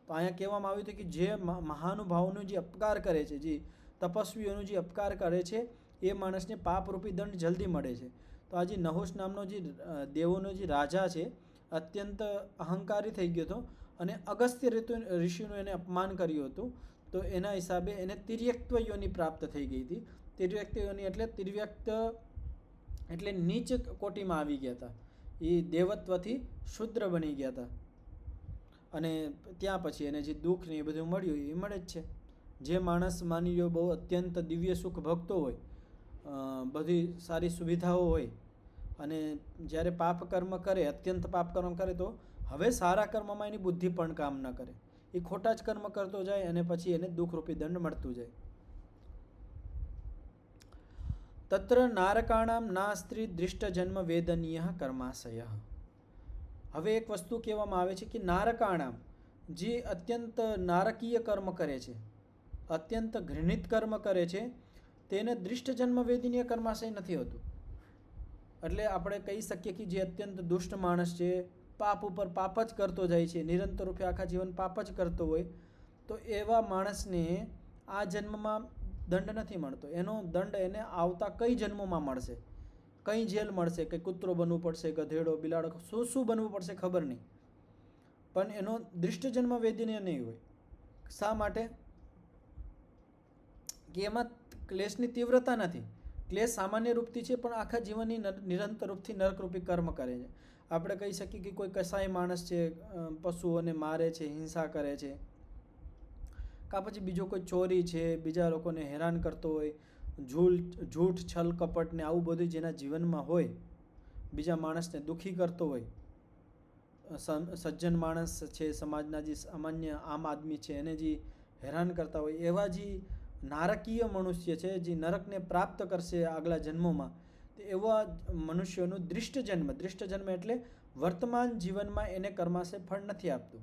તો અહીંયા કહેવામાં આવ્યું હતું કે જે મહાનુભાવોનું જે અપકાર કરે છે, જે તપસ્વીઓનું જે અપકાર કરે છે, એ માણસને પાપરૂપી દંડ જલ્દી મળે છે. તો આ જે નહુષ નામનો જે દેવોનો જે રાજા છે, અત્યંત અહંકારી થઈ ગયો હતો અને અગસ્ત્ય ઋષિનું એને અપમાન કર્યું હતું. તો એના હિસાબે એને તિર્યક્ત્વ યોનિ પ્રાપ્ત થઈ ગઈ હતી. તિર્યક્ત યોનિ એટલે તિર્યક્ત એટલે નીચ કોટીમાં આવી ગયા હતા. એ દેવત્વથી શુદ્ર બની ગયા હતા. અને ત્યાં પછી એને જે દુઃખ ને એ બધું મળ્યું એ મળે જ છે. જે માણસ માની લો બહુ અત્યંત દિવ્ય સુખ ભોગતો હોય, બધી સારી સુવિધાઓ હોય, અને જ્યારે પાપ કર્મ કરે, અત્યંત પાપ કર્મ કરે, તો હવે સારા કર્મમાં એની બુદ્ધિ પણ કામ ન કરે. એ ખોટા જ કર્મ કરતો જાય અને પછી એને દુઃખરૂપી દંડ મળતું જાય. તત્ર નારકાણામ નાસ્ત્રી દૃષ્ટ જન્મ વેદનીય કર્માશય. હવે એક વસ્તુ કહેવામાં આવે છે કે નારકાણામ, જે અત્યંત નારકીય કર્મ કરે છે, અત્યંત ઘૃણિત કર્મ કરે છે, તેને દૃષ્ટ જન્મ વેદનીય કર્માશય નથી હોતું. એટલે આપણે કહી શકીએ કે જે અત્યંત દુષ્ટ માણસ છે, પાપ ઉપર પાપ જ કરતો જાય છે, નિરંતર રૂપે આખા જીવન પાપ જ કરતો હોય, તો એવા માણસને આ જન્મમાં દંડ નથી મળતો. એનો દંડ એને આવતા કઈ જન્મોમાં મળશે, કઈ જેલ મળશે, કંઈ કૂતરો બનવું પડશે, ગધેડો, બિલાડો, શું બનવું પડશે ખબર નહીં, પણ એનો દૃષ્ટ જન્મ વેદનીય નહીં હોય. શા માટે? કે એમાં ક્લેશની તીવ્રતા નથી. ક્લેશ સામાન્ય રૂપથી છે, પણ આખા જીવનની નિરંતર રૂપથી નરકરૂપી કર્મ કરે છે. આપણે કહી શકીએ કે કોઈ કસાઈ માણસ છે, પશુઓને મારે છે, હિંસા કરે છે, કાં પછી બીજો કોઈ ચોરી છે, બીજા લોકોને હેરાન કરતો હોય, જૂઠ છલ કપટ ને આવું બધું જેના જીવનમાં હોય, બીજા માણસને દુઃખી કરતો હોય, સજ્જન માણસ છે, સમાજના જે સામાન્ય આમ આદમી છે એને જે હેરાન કરતા હોય, એવા જે નારકીય મનુષ્ય છે, જે નરકને પ્રાપ્ત કરશે આગલા જન્મોમાં, તો એવા મનુષ્યોનું દૃષ્ટ જન્મ એટલે વર્તમાન જીવનમાં એને કર્માશય ફળ નથી આપતું.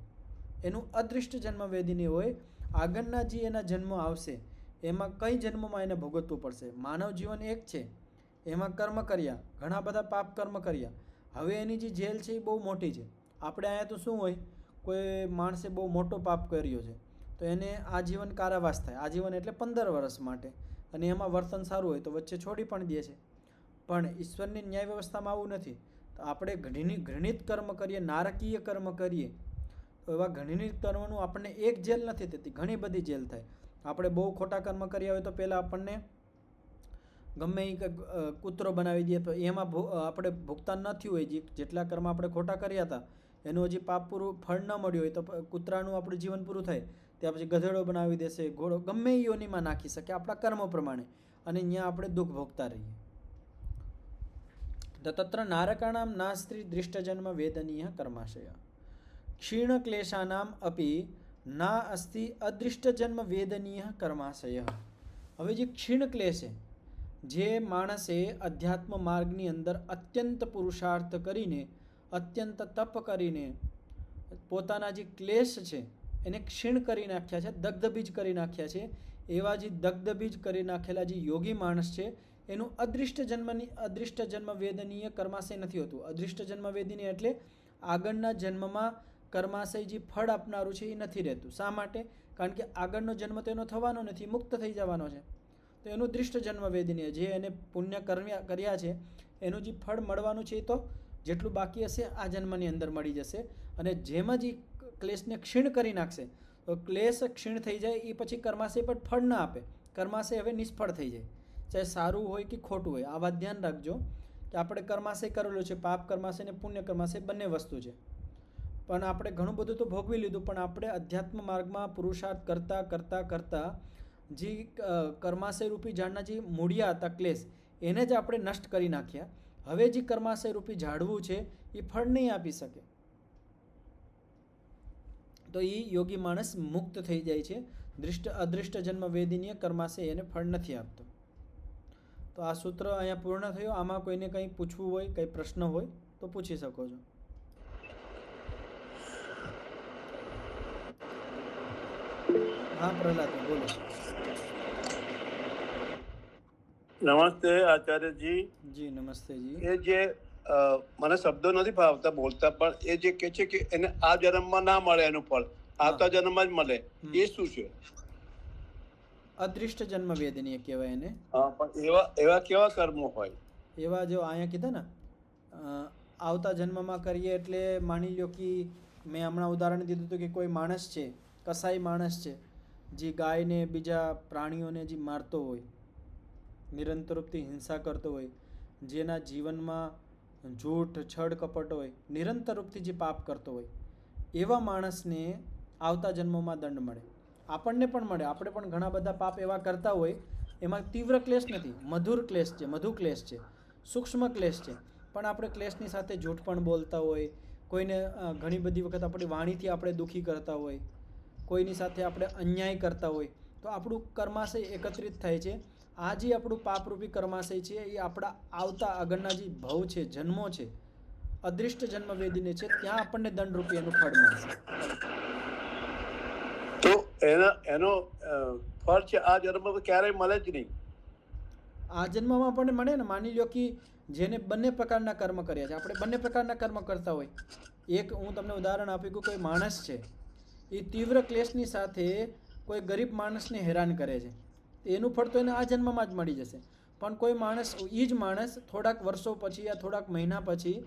એનું અદૃષ્ટ જન્મ વેદીની હોય. આગળના જે એના જન્મો આવશે એમાં કઈ જન્મમાં એને ભોગવવું પડશે. માનવ જીવન એક છે, એમાં કર્મ કર્યા, ઘણા બધા પાપ કર્મ કર્યા, હવે એની જે જેલ છે એ બહુ મોટી છે. આપણે અહીંયા તો શું હોય, કોઈ માણસે બહુ મોટો પાપ કર્યો છે તો એને આજીવન કારાવાસ થાય. આજીવન એટલે 15 વર્ષ માટે, અને એમાં વર્તન સારું હોય તો વચ્ચે છોડી પણ દે છે. પણ ઈશ્વરની ન્યાય વ્યવસ્થામાં આવું નથી. તો આપણે ઘૃણિત કર્મ કરીએ, નારકીય કર્મ કરીએ, તો એવા ઘૃણિત કર્મનું આપણને એક જેલ નથી થતી, ઘણી બધી જેલ થાય. આપણે બહુ ખોટા કર્મ કર્યા હોય તો પહેલાં આપણને ગમે એ કૂતરો બનાવી દે, તો એમાં આપણે ભુગતાન ન થયું હોય, જેટલા કર્મ આપણે ખોટા કર્યા હતા એનું હજી પાપ પૂરું ફળ ન મળ્યું હોય તો કૂતરાનું આપણું જીવન પૂરું થાય ત્યાં પછી ગધેડો બનાવી દેશે, ઘોડો, ગમે એ યોનિમાં નાખી શકે આપણા કર્મ પ્રમાણે, અને ત્યાં આપણે દુઃખ ભોગતા રહીએ. તો તત્ર નારકાણામ નાસ્ત્રી દૃષ્ટજન્મ વેદનીય કર્માશય ક્ષીણ ક્લેશાનામ અપી ના અસ્તિ અદૃષ્ટજન્મ વેદનીય કર્માશય. હવે જે ક્ષીણ ક્લેશ છે, જે માણસે અધ્યાત્મ માર્ગની અંદર અત્યંત પુરુષાર્થ કરીને, અત્યંત તપ કરીને પોતાના જે ક્લેશ છે એને ક્ષીણ કરી નાખ્યા છે, દગ્ધબીજ કરી નાખ્યા છે, એવા જે દગ્ધબીજ કરી નાખેલા જે યોગી માણસ છે એનું અદૃષ્ટ જન્મ વેદનીય કર્માશય નથી હોતું. અદૃષ્ટ જન્મ વેદનીય એટલે આગળના જન્મમાં કર્માશય જે ફળ આપનારું છે એ નથી રહેતું. શા માટે? કારણ કે આગળનો જન્મ તો એનો થવાનો નથી, મુક્ત થઈ જવાનો છે. તો એનું દૃષ્ટ જન્મ વેદનીય, જે એને પુણ્ય કર્યા છે એનું જે ફળ મળવાનું છે એ તો જેટલું બાકી હશે આ જન્મની અંદર મળી જશે. અને જેમાં જે ક્લેશને ક્ષીણ કરી નાખશે તો ક્લેશ ક્ષીણ થઈ જાય એ પછી કર્માશય પર ફળ ના આપે, કર્માશય હવે નિષ્ફળ થઈ જાય, ચાહે સારું હોય કે ખોટું હોય. આ વાત ધ્યાન રાખજો કે આપણે કર્માશય કરેલો છે, પાપ કર્માશય અને પુણ્ય કર્માશય બંને વસ્તુ છે. પણ આપણે ઘણું બધું તો ભોગવી લીધું, પણ આપણે અધ્યાત્મ માર્ગમાં પુરુષાર્થ કરતાં જે કર્માશય રૂપી ઝાડના જે મૂળિયા હતા ક્લેશ, એને જ આપણે નષ્ટ કરી નાખ્યા. હવે જે કર્માશય રૂપી ઝાડવું છે એ ફળ નહીં આપી શકે, તો એ યોગી માણસ મુક્ત થઈ જાય છે. અદૃષ્ટ જન્મ વેદનીય કર્માશય એને ફળ નથી આપતો. તો આ સૂત્ર અહીંયા પૂર્ણ થયું. આમાં કોઈને કંઈ પૂછવું હોય, કંઈ પ્રશ્ન હોય તો પૂછી શકો છો. હા પ્રહલાદ બોલો. નમસ્તે આચાર્યજી. જી નમસ્તે જી. એ જે મને શબ્દો નથી ભાવતા બોલતા, પણ એ જે કે છે કે એને આ જન્મમાં ના મળે એનું ફળ, આવતા જન્મમાં જ મળે, એ શું છે? અદૃષ્ટ જન્મ વેદનીય કહેવાય એને. પણ એવા કેવા કર્મો હોય? એવા જો અહીંયા કીધા ને આવતા જન્મમાં કરીએ એટલે માની લો કે મેં હમણાં ઉદાહરણ દીધું હતું કે કોઈ માણસ છે, કસાઈ માણસ છે, જે ગાયને બીજા પ્રાણીઓને જે મારતો હોય, નિરંતર રૂપથી હિંસા કરતો હોય, જેના જીવનમાં જૂઠ છળ કપટ હોય, નિરંતર રૂપથી જે પાપ કરતો હોય, એવા માણસને આવતા જન્મોમાં દંડ મળે. આપણને પણ મળે. આપણે પણ ઘણા બધા પાપ એવા કરતા હોય, એમાં તીવ્ર ક્લેશ નથી, મધુર ક્લેશ છે, મધુ ક્લેશ છે, સૂક્ષ્મ ક્લેશ છે, પણ આપણે ક્લેશની સાથે જૂઠ પણ બોલતા હોય, કોઈને ઘણી બધી વખત આપણી વાણીથી આપણે દુઃખી કરતા હોય, કોઈની સાથે આપણે અન્યાય કરતા હોય, તો આપણું કર્માશય એકત્રિત થાય છે. આ જે આપણું પાપરૂપી કર્માશય છે એ આપણા આવતા આગળના જે ભવ છે, જન્મો છે, અદૃષ્ટ જન્મ વેદીને છે, ત્યાં આપણને દંડરૂપી એનું ફળ મળશે. તો એનો ફળ છે આ જન્મમાં ક્યારેય મળે જ નહીં. આ જન્મમાં આપણને મળે ને. માની લો કે જેને બંને પ્રકારના કર્મ કર્યા છે, આપણે બંને પ્રકારના કર્મ કરતા હોય. એક હું તમને ઉદાહરણ આપી કે કોઈ માણસ છે એ તીવ્ર ક્લેશની સાથે કોઈ ગરીબ માણસને હેરાન કરે છે, એનું ફળ તો એને આ જન્મમાં જ મળી જશે. પણ કોઈ માણસ, એ જ માણસ થોડાક વર્ષો પછી યા થોડાક મહિના પછી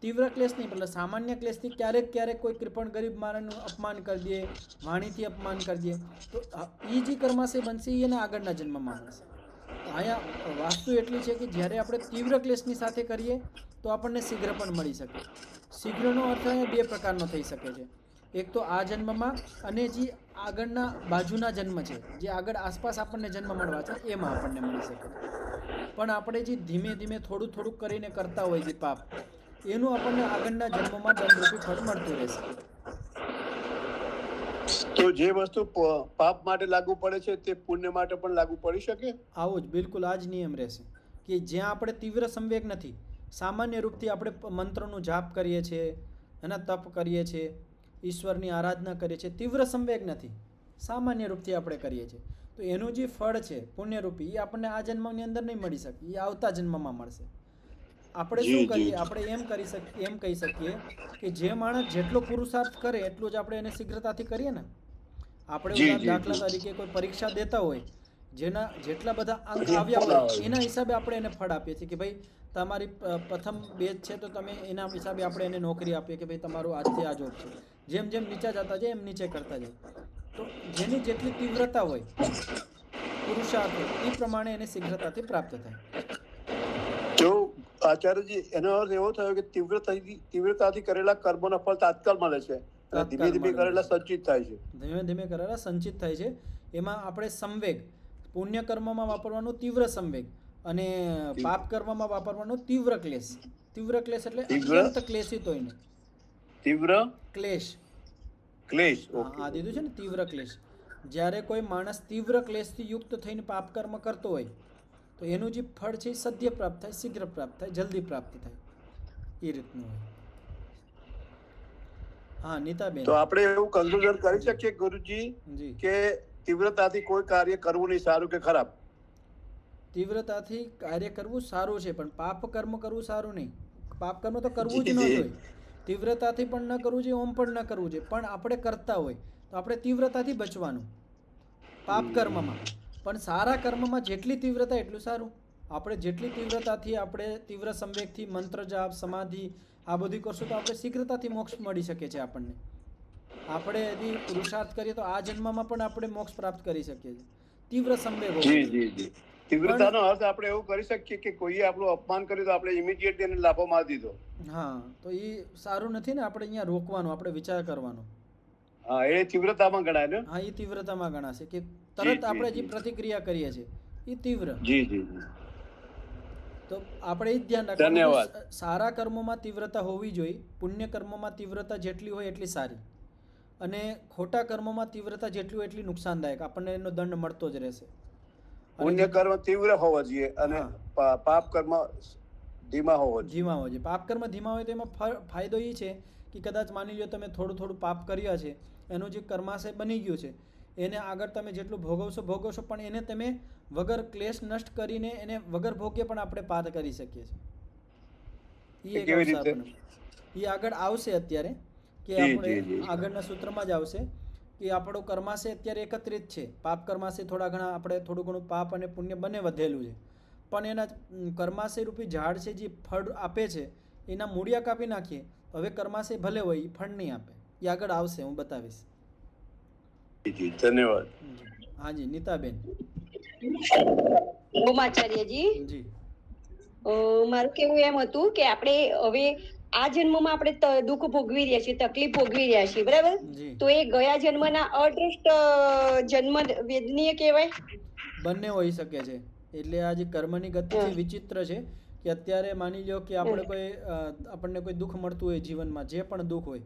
તીવ્ર ક્લેશ નહીં, એટલે સામાન્ય ક્લેશથી ક્યારેક કોઈ કૃપણ ગરીબ માણસનું અપમાન કરી દે, વાણીથી અપમાન કરી દે, તો એ જે કર્માશય બનશે એ એના આગળના જન્મમાં મળશે. અહીંયા વાસ્તુ એટલી છે કે જ્યારે આપણે તીવ્ર ક્લેશની સાથે કરીએ તો આપણને શીઘ્ર પણ મળી શકે. શીઘ્રનો અર્થ અહીંયા બે પ્રકારનો થઈ શકે છે. એક તો આ જન્મમાં, અને જે આગળના બાજુના જન્મ છે, જે આગળ આસપાસ આપણને જન્મ મળવા છે એમાં આપણને મળી શકે. પણ આપણે જે ધીમે ધીમે થોડું કરીને કરતા હોય જે પાપ, એનું આપણને આગળના જન્મમાં દંડરૂપી ફળ મળતું રહેશે. તો જે વસ્તુ પાપ માટે લાગુ પડે છે તે પુણ્ય માટે પણ લાગુ પડી શકે? આવું જ બિલકુલ આ જ નિયમ રહેશે કે જ્યાં આપણે તીવ્ર સંવેગ નથી, સામાન્ય રૂપથી આપણે મંત્રનું જાપ કરીએ છીએ, એના તપ કરીએ છીએ, ઈશ્વરની આરાધના કરીએ છીએ, તીવ્ર સંવેગ નથી, સામાન્ય રૂપથી આપણે કરીએ છીએ, તો એનું જે ફળ છે પુણ્યરૂપી એ આપણને આ જન્મની અંદર નહીં મળી શકે, એ આવતા જન્મમાં મળશે. આપણે શું કરીએ, આપણે એમ કહી શકીએ કે જે માણસ જેટલો પુરુષાર્થ કરે એટલું જ આપણે એને શીઘ્રતાથી કરીએ ને. આપણે દાખલા તરીકે કોઈ પરીક્ષા દેતા હોય, જેના જેટલા બધા અંક આવ્યા હોય એના હિસાબે આપણે એને ફળ આપીએ છીએ કે ભાઈ તમારી પ્રથમ બેચ છે તો તમે એના હિસાબે આપણે એને નોકરી આપીએ કે ભાઈ તમારું આજથી આ જોબ છે. જેમ જેમ નીચા જતા જાય એમ નીચે કરતા જાય. તો જેની જેટલી તીવ્રતા હોય પુરુષાર્થ હોય એ પ્રમાણે એને શીઘ્રતાથી પ્રાપ્ત થાય. જો આચાર્યજી, એનો અર્થ એવો થયો કે તીવ્રતાથી કરેલા કર્મોના ફળ તાત્કાલ મળે છે, ધીમે ધીમે કરેલા સંચિત થાય છે. ધીમે ધીમે કરેલા સંચિત થાય છે. એમાં આપણે સંવેગ, પુણ્ય કર્મમાં વાપરવાનું તીવ્ર સંવેગ અને પાપ કર્મમાં વાપરવાનો તીવ્ર ક્લેશ. તીવ્ર ક્લેશ એટલે અત્યંત ક્લેશિત હોય ને, તીવ્ર ક્લેશ. આ દીધું છે ને તીવ્ર ક્લેશ. જ્યારે કોઈ માણસ તીવ્ર ક્લેશથી યુક્ત થઈને પાપ કર્મ કરતો હોય તો એનું જે ફળ છે એ સદ્ય પ્રાપ્ત થાય, શીઘ્ર પ્રાપ્ત થાય, જલ્દી પ્રાપ્ત થાય, એ રીતનું હોય. હા નીતાબેન, તો આપણે એવું કન્ક્લુઝન કરી શકીએ ગુરુજી કે તીવ્રતાથી કોઈ કાર્ય કરવું નહીં સારું કે ખરાબ? તીવ્રતાથી કાર્ય કરવું સારું છે, પણ પાપ કર્મ કરવું સારું નહીં. પાપ કર્મ તો કરવું જ ન જોઈએ, તીવ્રતાથી પણ ન કરવું જોઈએ, ઓમ પણ ન કરવું જોઈએ. પણ આપણે કરતા હોય તો આપણે તીવ્રતાથી બચવાનું પાપ કર્મમાં. પણ સારા કર્મમાં જેટલી તીવ્રતા એટલું સારું. આપણે જેટલી તીવ્રતાથી, આપણે તીવ્ર સંવેગથી મંત્ર જાપ, સમાધિ આ બધું કરશું તો આપણે શીઘ્રતાથી મોક્ષ મળી શકે છે આપણને. આપણે यदि પુરુષાર્થ કરીએ તો આ જન્મમાં પણ આપણે મોક્ષ પ્રાપ્ત કરી શકીએ છીએ. તીવ્ર સંવેગ હોય. તીવ્રતાનો અર્થ આપણે એવું કરી શકીએ કે કોઈએ આપણું અપમાન કર્યું તો આપણે ઇમિડિયેટલી એને લાફો મારી દીધો. હા, તો એ સારું નથી ને. આપણે અહીંયા રોકવાનું, આપણે વિચાર કરવાનો. હા, એ તીવ્રતામાં ગણાય ને. હા, એ તીવ્રતામાં ગણાશે કે તરત આપણે જે પ્રતિક્રિયા કરીએ છીએ એ તીવ્ર. તો આપણે એ જ ધ્યાન રાખવાનું, સારા કર્મોમાં તીવ્રતા હોવી જોઈએ. પુણ્ય કર્મોમાં તીવ્રતા જેટલી હોય એટલી સારી, અને ખોટા કર્મોમાં તીવ્રતા જેટલી હોય એટલી નુકસાનદાયક. આપણને એનો દંડ મળતો જ રહેશે. પુણ્ય કર્મ તીવ્ર હોવો જોઈએ અને પાપ કર્મ ધીમા હોવો જોઈએ. પાપ કર્મ ધીમા હોય તો એમાં ફાયદો એ છે કે કદાચ માની લો તમે થોડું થોડું પાપ કર્યા છે, એનું જે કર્માશય બની ગયું છે એને આગળ તમે જેટલું ભોગવશો પણ એને તમે વગર ક્લેશ નષ્ટ કરીને એને વગર ભોગ્ય પણ આપણે પાર કરી શકીએ છીએ. એ આગળ આવશે અત્યારે કે આપણે આગળના સૂત્રમાં જ આવશે કે આપણો કર્માશય અત્યારે એકત્રિત છે. પાપ કર્માશય થોડા ઘણા, આપણે થોડું ઘણું પાપ અને પુણ્ય બંને વધેલું છે, પણ એના કર્માશય રૂપી ઝાડ છે જે ફળ આપે છે એના મૂળિયા કાપી નાખીએ હવે કર્માશય ભલે હોય એ ફળ નહીં આપે. એ આગળ આવશે, હું બતાવીશ. ધન્યવાદ. હાજી નીતાબેન. ઓમ આચાર્યજી જી, મારું કેવું એમ હતું કે આપણે હવે આ જન્મમાં આપણે દુઃખ ભોગવી રહ્યા છીએ, તકલીફ ભોગવી રહ્યા છીએ, બરાબર? તો એ ગયા જન્મના અદ્રષ્ટ જન્મ વેદનીય કહેવાય? બંને હોઈ શકે છે. એટલે આ જે કર્મની ગતિ વિચિત્ર છે કે અત્યારે માની લો કે આપણને કોઈ દુઃખ મળતું હોય જીવનમાં, જે પણ દુઃખ હોય,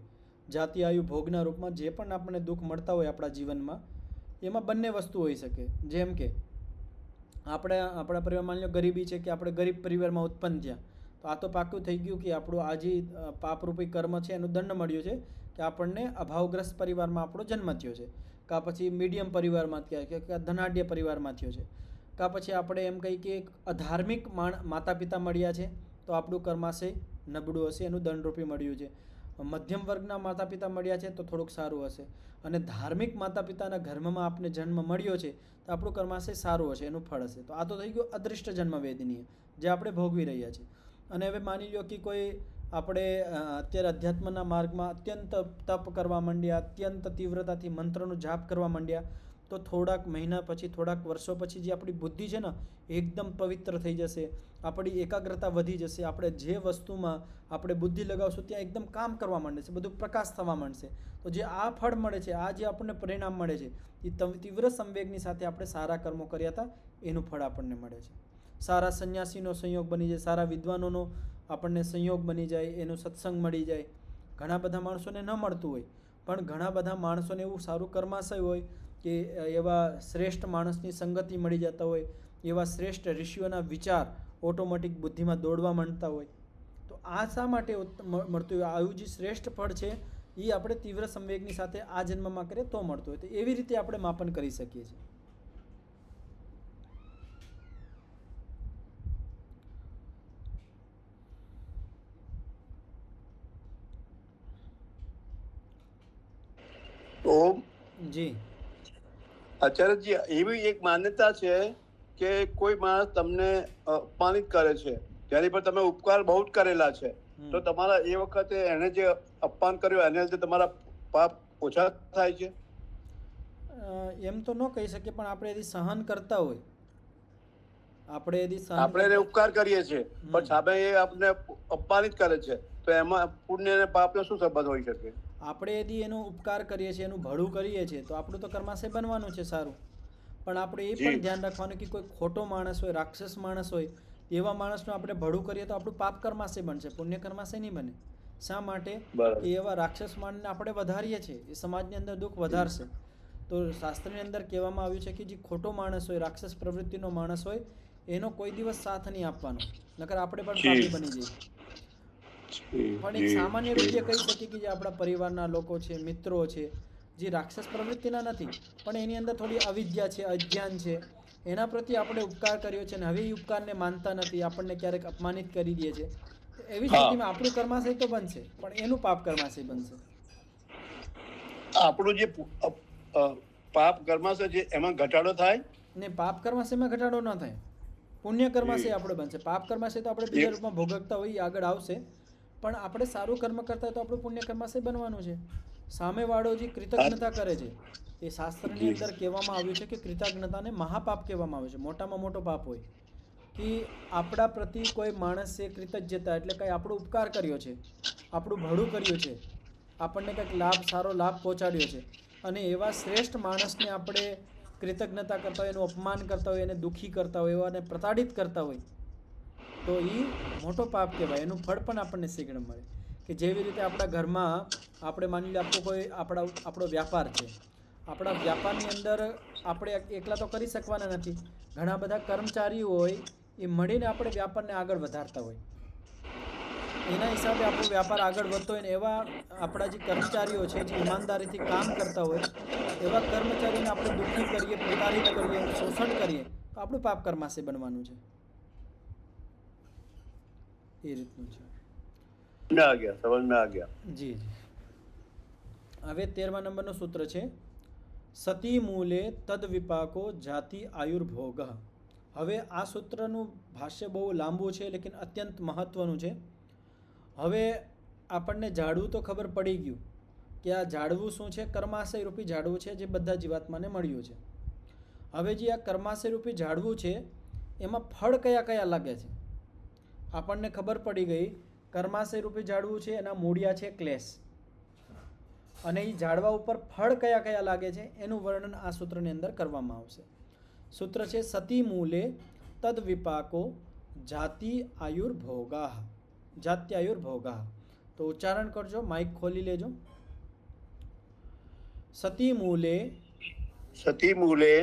જાતિ આયુ ભોગના રૂપમાં જે પણ આપણને દુઃખ મળતા હોય આપણા જીવનમાં, એમાં બંને વસ્તુ હોઈ શકે. જેમ કે આપણા પરિવાર, માની લો ગરીબી છે કે આપણે ગરીબ પરિવારમાં ઉત્પન્ન થયા, તો આ તો પાક્કું થઈ ગયું કે આપણું આ જે પાપરૂપી કર્મ છે એનું દંડ મળ્યો છે કે આપણને અભાવગ્રસ્ત પરિવારમાં આપણો જન્મ થયો છે, કાં પછી મીડિયમ પરિવારમાં થયા કે ધનાઢ્ય પરિવારમાં થયો છે, કાં પછી આપણે એમ કહીએ કે અધાર્મિક માતા પિતા મળ્યા છે તો આપણું કર્માશય નબળું હશે, એનું દંડરૂપી મળ્યું છે. મધ્યમ વર્ગના માતા પિતા મળ્યા છે તો થોડુંક સારું હશે, અને ધાર્મિક માતા પિતાના ઘરમાં આપને જન્મ મળ્યો છે તો આપણું કર્માશય સારું હશે, એનું ફળ હશે. તો આ તો થઈ ગયું અદૃષ્ટ જન્મ વેદનીય જે આપણે ભોગવી રહ્યા છીએ. અને હવે માની લો કે કોઈ આપણે અત્યારે અધ્યાત્મના માર્ગમાં અત્યંત તપ કરવા માંડ્યા, અત્યંત તીવ્રતાથી મંત્રનો જાપ કરવા માંડ્યા, તો થોડાક મહિના પછી, થોડાક વર્ષો પછી જે આપણી બુદ્ધિ છે ને એકદમ પવિત્ર થઈ જશે, આપણી એકાગ્રતા વધી જશે, આપણે જે વસ્તુમાં આપણે બુદ્ધિ લગાવશું ત્યાં એકદમ કામ કરવા માંડે છે, બધું પ્રકાશ થવા માંડશે. તો જે આ ફળ મળે છે, આ જે આપણને પરિણામ મળે છે એ તીવ્ર સંવેગની સાથે આપણે સારા કર્મો કર્યા હતા એનું ફળ આપણને મળે છે. સારા સંન્યાસીનો સંયોગ બની જાય, સારા વિદ્વાનોનો આપણને સંયોગ બની જાય, એનો સત્સંગ મળી જાય. ઘણા બધા માણસોને ન મળતું હોય, પણ ઘણા બધા માણસોને એવું સારું કર્માશય હોય કે એવા શ્રેષ્ઠ માણસની સંગતિ મળી જતા હોય, એવા શ્રેષ્ઠ ઋષિઓના વિચાર ઓટોમેટિક બુદ્ધિમાં દોડવા માંડતા હોય. તો આ શા માટે મળતું હોય? આવું જે શ્રેષ્ઠ ફળ છે એ આપણે તીવ્ર સંવેગની સાથે આ જન્મમાં કરીએ તો મળતું હોય. તો એવી રીતે આપણે માપન કરી શકીએ છીએ. ઓમ. જી આચાર્યજી, એવી એક માન્યતા છે કે કોઈ માણસ તમને અપમાનિત કરે છે, તેની પર તમે ઉપકાર બહુ જ કરેલા છે, તો તમારા એ વખતે એને જે અપમાન કર્યું એને લીધે તમારા પાપ ઓછા થાય છે? એમ તો ન કહી શકીએ, પણ આપણે यदि સહન કરતા હોય, આપણે यदि સહન આપણે એને ઉપકાર કરીએ છીએ પણ સામે એ આપણે અપમાનિત કરે છે, તો એમાં પુણ્ય અને પાપનો શું સંબંધ હોઈ શકે? આપણે यदि એનો ઉપકાર કરીએ છીએ, એનું ભળું કરીએ છીએ, તો આપણું તો કર્માશય બનવાનું છે સારું. પણ આપણે એ પણ ધ્યાન રાખવાનું કે કોઈ ખોટો માણસ હોય, રાક્ષસ માણસ હોય, એવા માણસનું આપણે ભળું કરીએ તો આપણું પાપ કર્માશય બનશે, પુણ્ય કર્માશય નહીં બને. શા માટે? કે એવા રાક્ષસ માણસને આપણે વધારીએ છીએ, એ સમાજની અંદર દુઃખ વધારશે. તો શાસ્ત્રની અંદર કહેવામાં આવ્યું છે કે જે ખોટો માણસ હોય, રાક્ષસ પ્રવૃત્તિનો માણસ હોય, એનો કોઈ દિવસ સાથ નહીં આપવાનો, નકર આપણે પણ પાપી બની જઈએ. પણ એક સામાન્ય રીતે કહી શકીએ કે જે આપણા પરિવારના લોકો છે, મિત્રો છે, જે રાક્ષસ પ્રવૃત્તિના નથી, પણ એની અંદર થોડી અવિદ્યા છે, અજ્ઞાન છે, એના પ્રત્યે આપણે ઉપકાર કર્યો છે અને હવે એ ઉપકારને માનતા નથી, આપણને ક્યારેક અપમાનિત કરી દે છે, એવી સ્થિતિમાં આપણું કર્માશય તો બનશે, પણ એનું પાપ કર્માશય બનશે. આપણું જે પાપ કર્માશય છે એમાં ઘટાડો થાય ને પાપ કર્માશયમાં ઘટાડો ન થાય, પુણ્ય કર્માશય આપણે બનશે. પાપ કર્માશય તો આપણે બીજા રૂપમાં ભોગવતા હોઈએ, આગળ આવશે, પણ આપણે સારું કર્મ કરતા હોય તો આપણું પુણ્ય કર્માશય બનવાનું છે. સામેવાળો જે કૃતજ્ઞતા કરે છે, એ શાસ્ત્રની અંદર કહેવામાં આવ્યું છે કે કૃતજ્ઞતાને મહાપાપ કહેવામાં આવે છે, મોટામાં મોટો પાપ હોય. કે આપણા પ્રતિ કોઈ માણસે કૃતજ્ઞતા એટલે કંઈ આપણો ઉપકાર કર્યો છે, આપણું ભલું કર્યું છે, આપણને કંઈક લાભ, સારો લાભ પહોંચાડ્યો છે, અને એવા શ્રેષ્ઠ માણસને આપણે કૃતજ્ઞતા કરતા હોય, એનું અપમાન કરતા હોય, એને દુઃખી કરતા હોય, એવાને પ્રતાડિત કરતા હોય, તો એ મોટો પાપ કહેવાય. એનું ફળ પણ આપણને શીઘ્ર મળે. કે જેવી રીતે આપણા ઘરમાં આપણે માની લે આપણો વ્યાપાર છે, આપણા વ્યાપારની અંદર આપણે એકલા તો કરી શકવાના નથી, ઘણા બધા કર્મચારીઓ હોય, એ મળીને આપણે વ્યાપારને આગળ વધારતા હોય, એના હિસાબે આપણો વ્યાપાર આગળ વધતો હોય, ને એવા આપણા જે કર્મચારીઓ છે જે ઈમાનદારીથી કામ કરતા હોય, એવા કર્મચારીઓને આપણે દુઃખી કરીએ, પ્રતાડિત કરીએ, શોષણ કરીએ, તો આપણું પાપ કર્માશય બનવાનું છે. એ રીતનું છે. સમજમાં આ ગયા. જી જી. હવે 13મા નંબરનું સૂત્ર છે, સતી મૂલે તદ વિપાકો જાતિ આયુર્ભોગ. હવે આ સૂત્રનું ભાષ્ય બહુ લાંબુ છે, લેકિન અત્યંત મહત્વનું છે. હવે આપણને ઝાડવું તો ખબર પડી ગયું કે આ ઝાડવું શું છે, કર્માશય રૂપી ઝાડવું છે, જે બધા જીવાત્માને મળ્યું છે. હવે જે આ કર્માશય રૂપી ઝાડવું છે, એમાં ફળ કયા કયા લાગે છે આપણને ખબર પડી ગઈ. કર્માશય રૂપી ઝાડવું છે, એના મૂળિયા છે ક્લેશ, અને એ ઝાડવા ઉપર ફળ કયા કયા લાગે છે એનું વર્ણન આ સૂત્રની અંદર કરવામાં આવશે. સૂત્ર છે, સતી મૂલે તદ વિપાકો જાતિ આયુર્ભોગા. જાત્યાયુર્ભોગા. તો ઉચ્ચારણ કરજો, માઇક ખોલી લેજો. સતી મૂલે સતી મૂલે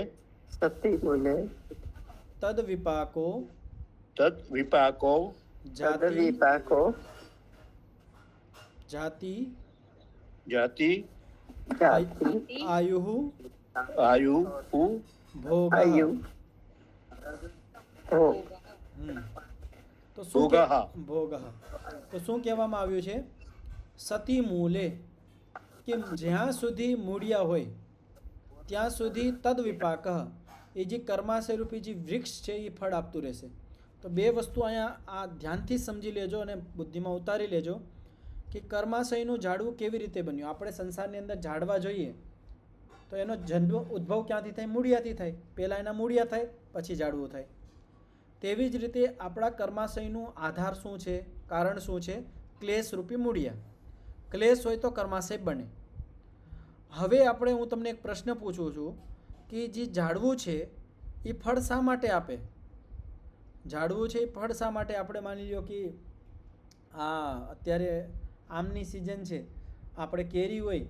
તદ વિપાકો જાતિ આયુઃ ભોગઃ. તો શું કહેવામાં આવ્યું છે? સતી મૂલે, કે જ્યાં સુધી મૂળિયા હોય ત્યાં સુધી તદ વિપાક, એ જે કર્માશય રૂપી જે વૃક્ષ છે એ ફળ આપતું રહેશે. તો બે વસ્તુ અહીંયા આ ધ્યાનથી સમજી લેજો અને બુદ્ધિમાં ઉતારી લેજો કે કર્માશયનું ઝાડવું કેવી રીતે બન્યું. આપણે સંસારની અંદર ઝાડવા જોઈએ તો એનો જન્મ ઉદ્ભવ ક્યાંથી થાય? મૂળિયાથી થાય. પહેલાં એના મૂળિયા થાય, પછી ઝાડવું થાય. તેવી જ રીતે આપણા કર્માશયનું આધાર શું છે, કારણ શું છે? ક્લેશ રૂપી મૂળિયા. ક્લેશ હોય તો કર્માશય બને. હવે હું તમને એક પ્રશ્ન પૂછું છું કે જે ઝાડવું છે એ ફળ શા માટે આપે? ઝાડવું છે એ ફળ શા માટે? આપણે માની લો કે અત્યારે આમની સિઝન છે, આપણે કેરી હોય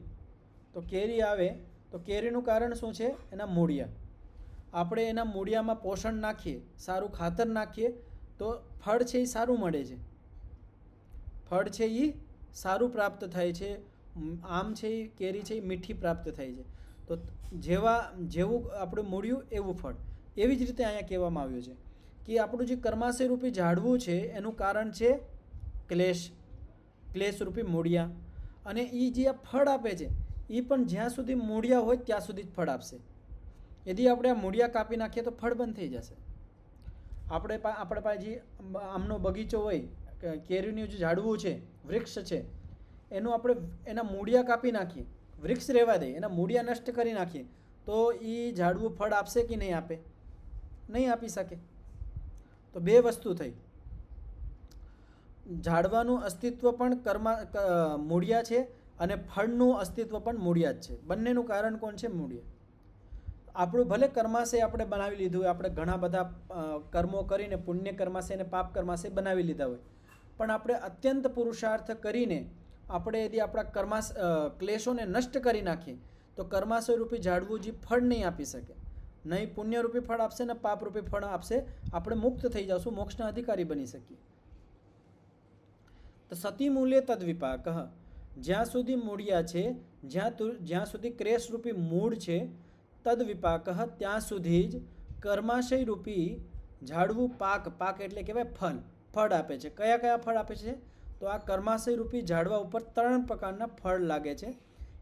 તો કેરી આવે તો કેરીનું કારણ શું છે? એના મૂળિયા. આપણે એના મૂળિયામાં પોષણ નાખીએ, સારું ખાતર નાખીએ તો ફળ છે એ સારું મળે છે, ફળ છે એ સારું પ્રાપ્ત થાય છે, આમ છે એ કેરી છે એ મીઠી પ્રાપ્ત થાય છે. તો જેવું આપણું મૂળિયું એવું ફળ. એવી જ રીતે અહીંયા કહેવામાં આવ્યું છે કે આપણું જે કર્માશય રૂપી ઝાડવું છે એનું કારણ છે ક્લેશ રૂપી મૂળિયા, અને એ જે આ ફળ આપે છે એ પણ જ્યાં સુધી મૂળિયા હોય ત્યાં સુધી જ ફળ આપશે. यदि આપણે આ મૂળિયા કાપી નાખીએ તો ફળ બંધ થઈ જશે. આપણે પાસે જે આમનો બગીચો હોય, કેરીનું જે ઝાડવું છે, વૃક્ષ છે, એનું આપણે એના મૂળિયા કાપી નાખીએ, વૃક્ષ રહેવા દઈએ, એના મૂળિયા નષ્ટ કરી નાખીએ તો એ ઝાડવું ફળ આપશે કે નહીં આપે? નહીં આપી શકે. તો બે વસ્તુ થઈ. ઝાડવાનું અસ્તિત્વ પણ મૂળિયા છે અને ફળનું અસ્તિત્વ પણ મૂળિયા જ છે. બંનેનું કારણ કોણ છે? મૂળિયા. આપણું ભલે કર્માશય આપણે બનાવી લીધું હોય, આપણે ઘણા બધા કર્મો કરીને પુણ્ય કર્માશય અને પાપ કર્માશય બનાવી લીધા હોય, પણ આપણે અત્યંત પુરુષાર્થ કરીને આપણે यदि આપણા ક્લેશોને નષ્ટ કરી નાખીએ તો કર્માશય રૂપી ઝાડવું જે ફળ નહીં આપી શકે, નહીં પુણ્યરૂપી ફળ આપશે ને પાપરૂપી ફળ આપશે. આપણે મુક્ત થઈ જશું, મોક્ષના અધિકારી બની શકીએ. તો સતી મૂલ્ય તદ્વિપાક, જ્યાં સુધી મૂળિયા છે, જ્યાં સુધી ક્લેશ રૂપી મૂળ છે, તદ્વિપાક ત્યાં સુધી જ કર્માશય રૂપી ઝાડવું પાક એટલે કહેવાય ફળ આપે છે. કયા ફળ આપે છે? તો આ કર્માશય રૂપી ઝાડવા ઉપર 3 પ્રકારના ફળ લાગે છે.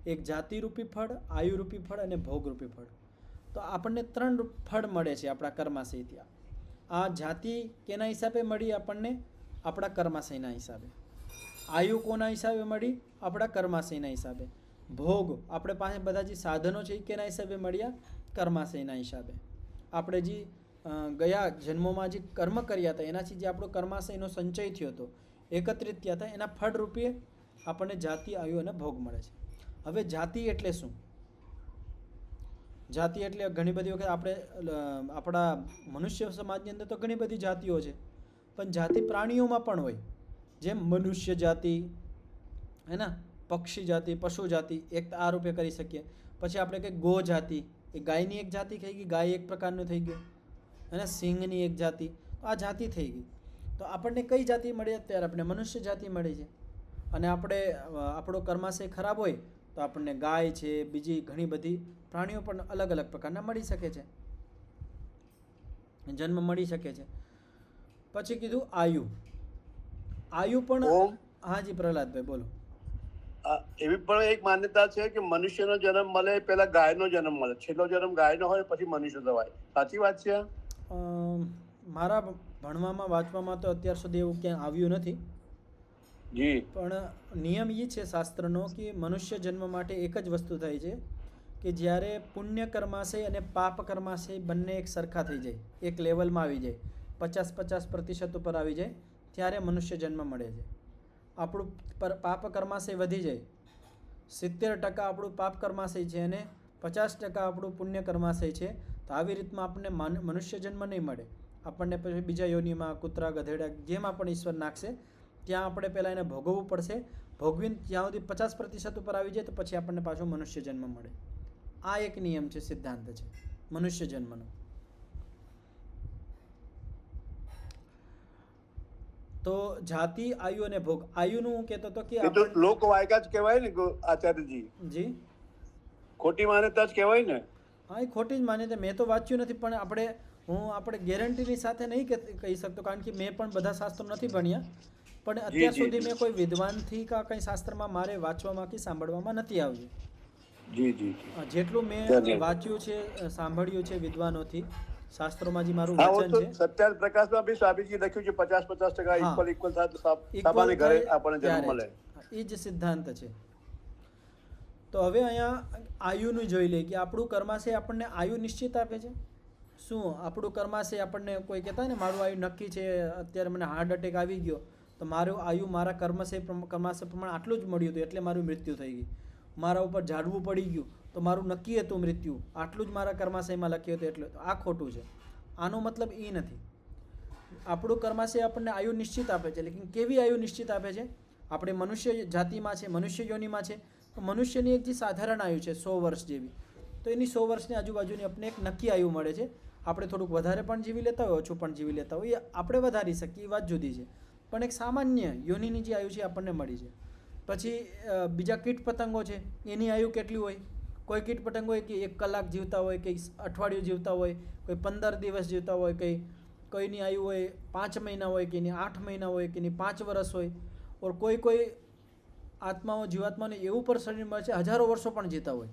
એક જાતિરૂપી ફળ, આયુરૂપી ફળ અને ભોગરૂપી ફળ. તો આપણને 3 ફળ મળે છે આપણા કર્માશયથી. આ જાતિ કેના હિસાબે મળી? આપણને આપણા કર્માશયના હિસાબે. આયુ કોના હિસાબે મળી? આપણા કર્માશયના હિસાબે. ભોગ આપણે પાસે બધા જે સાધનો છે એ કેના હિસાબે મળ્યા? કર્માશયના હિસાબે. આપણે જે ગયા જન્મોમાં જે કર્મ કર્યા હતા એનાથી જે આપણો કર્માશયનો સંચય થયો હતો, એકત્રિત થયા હતા, એના ફળ રૂપે આપણને જાતિ, આયુ અને ભોગ મળે છે. હવે જાતિ એટલે શું? જાતિ એટલે ઘણી બધી વખત આપણા મનુષ્ય સમાજની અંદર તો ઘણી બધી જાતિઓ છે, પણ જાતિ પ્રાણીઓમાં પણ હોય. જેમ મનુષ્ય જાતિ, હે ને, પક્ષી જાતિ, પશુ જાતિ, એક આ રૂપે કરી શકીએ. પછી આપણે કંઈક ગો જાતિ, એ ગાયની એક જાતિ થઈ ગઈ, ગાય એક પ્રકારનું થઈ ગયું, અને સિંહની એક જાતિ. આ જાતિ થઈ ગઈ. તો આપણને કઈ જાતિ મળી? અત્યારે આપણે મનુષ્ય જાતિ મળી છે. અને આપણો કર્માશય ખરાબ હોય તો આપણને ગાય છે, બીજી ઘણી બધી પ્રાણીઓ પણ અલગ અલગ પ્રકારના મળી શકે છે, જન્મ મળી શકે છે. પછી કીધું આયુ પણ. હાજી પ્રહલાદભાઈ બોલો. એવી પણ એક માન્યતા છે કે મનુષ્યનો જન્મ મળે પહેલા ગાયનો જન્મ મળે, છેલ્લો જન્મ ગાયનો હોય પછી મનુષ્ય થવાય. સાચી વાત છે? મારા ભણવામાં વાંચવામાં તો અત્યાર સુધી એવું ક્યાંય આવ્યું નથી. જી. પણ નિયમ એ છે શાસ્ત્રનો કે મનુષ્ય જન્મ માટે એક જ વસ્તુ થાય છે કે જ્યારે પુણ્ય કર્માશય અને પાપ કર્માશય બંને એક સરખા થઈ જાય, એક લેવલમાં આવી જાય, 50-50% ઉપર આવી જાય, ત્યારે મનુષ્ય જન્મ મળે છે. આપણું પાપ કર્માશય વધી જાય, 70% આપણું પાપ કર્માશય છે અને 50% આપણું પુણ્ય કર્માશય છે, તો આવી રીતમાં આપણને મનુષ્ય જન્મ નહીં મળે. આપણને પછી બીજા યોનિમાં, કૂતરા, ગધેડા, જેમ આપણને ઈશ્વર નાખશે ત્યાં આપણે પહેલાં એને ભોગવવું પડશે. ભોગવીને જ્યાં સુધી 50% ઉપર આવી જાય તો પછી આપણને પાછો મનુષ્ય જન્મ મળે. આ એક નિયમ છે, સિદ્ધાંત છે મનુષ્ય જન્મનો. તો જાતિ, આયુ અને ભોગ. આયુનું હું કહેતો હતો કે લોકવાયકા જ કહેવાય ને આચાર્યજી? જી, ખોટી માન્યતા જ કહેવાય ને? હા, એ ખોટી જ માન્યતા. મેં તો વાંચ્યું નથી, પણ આપણે ગેરંટીની સાથે નહીં કહી શકતો, કારણ કે મેં પણ બધા શાસ્ત્રો નથી ભણ્યા. પણ અત્યાર સુધી મેં કોઈ વિદ્વાનથી કે કંઈ શાસ્ત્રમાં મારે વાંચવામાં કે સાંભળવામાં નથી આવ્યું. જી જી. જેટલું મેં વાંચ્યું છે, સાંભળ્યું છે વિદ્વાનોથી, શાસ્ત્રોમાં જે મારું વાંચન છે. સત્યાર પ્રકાશમાં બી સ્વામીજી લખ્યું છે 50-50% ઇક્વલ થાય તો સામાન્ય ઘરે આપણને જન્મ મળે. એ જ સિદ્ધાંત છે. તો હવે અહીંયા આયુનું જોઈ લઈએ કે આપણું કર્માશય આપણને આયુ નિશ્ચિત આપે છે. શું આપણું કર્માશય આપણને કોઈ કહેતા ને મારું આયુ નક્કી છે, અત્યારે મને હાર્ટ એટેક આવી ગયો તો મારું આયુ મારા કર્માશય પ્રમાણે આટલું જ મળ્યું હતું એટલે મારું મૃત્યુ થઈ ગયું. મારા ઉપર ઝાડવું પડી ગયું તો મારું નક્કી હતું મૃત્યુ, આટલું જ મારા કર્માશયમાં લખ્યું હતું એટલે. આ ખોટું છે. આનો મતલબ એ નથી. આપણું કર્માશય આપણને આયુ નિશ્ચિત આપે છે, લેકિન કેવી આયુ નિશ્ચિત આપે છે? આપણે મનુષ્ય જાતિમાં છે, મનુષ્ય યોનિમાં છે, તો મનુષ્યની એક જે સાધારણ આયુ છે 100 વર્ષ જેવી, તો એની 100 વર્ષની આજુબાજુની આપણે એક નક્કી આયુ મળે છે. આપણે થોડુંક વધારે પણ જીવી લેતા હોય, ઓછું પણ જીવી લેતા હોય, એ આપણે વધારી શકીએ, એ વાત જુદી છે. પણ એક સામાન્ય યોનિની જે આયુ છે આપણને મળી છે. પછી બીજા કીટ પતંગો છે, એની આયુ કેટલી હોય? કોઈ કીટ પતંગ હોય કે 1 કલાક જીવતા હોય, કંઈ અઠવાડિયું જીવતા હોય, કોઈ 15 દિવસ જીવતા હોય, કોઈની આયુ હોય 5 મહિના હોય, કે એની 8 મહિના હોય, કે એની 5 વર્ષ હોય. ઓર કોઈ આત્માઓ જીવાત્માને એવું પણ શરીર મળે છે હજારો વર્ષો પણ જીતા હોય.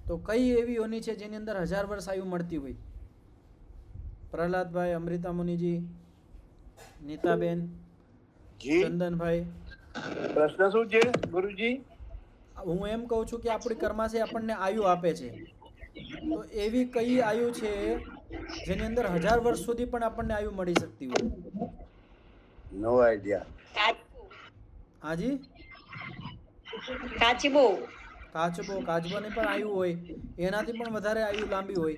તો કઈ એવી યોનિ છે જેની અંદર 1000 વર્ષ આયુ મળતી હોય? પ્રહલાદભાઈ, અમૃતા મુનિજી, નીતાબેન, જી ચંદનભાઈ, પ્રશ્ન શું છે ગુરુજી? હું એમ કહું છું કે આપણી કર્માશય આપણને આયુ આપે છે, તો એવી કઈ આયુ છે જેની અંદર 1000 વર્ષ સુધી પણ આપણને આયુ મળી શકતી હોય? નો આઈડિયા. હાજી, કાચબો. કાચબોની પણ આયુ હોય, એનાથી પણ વધારે આયુ લાંબી હોય.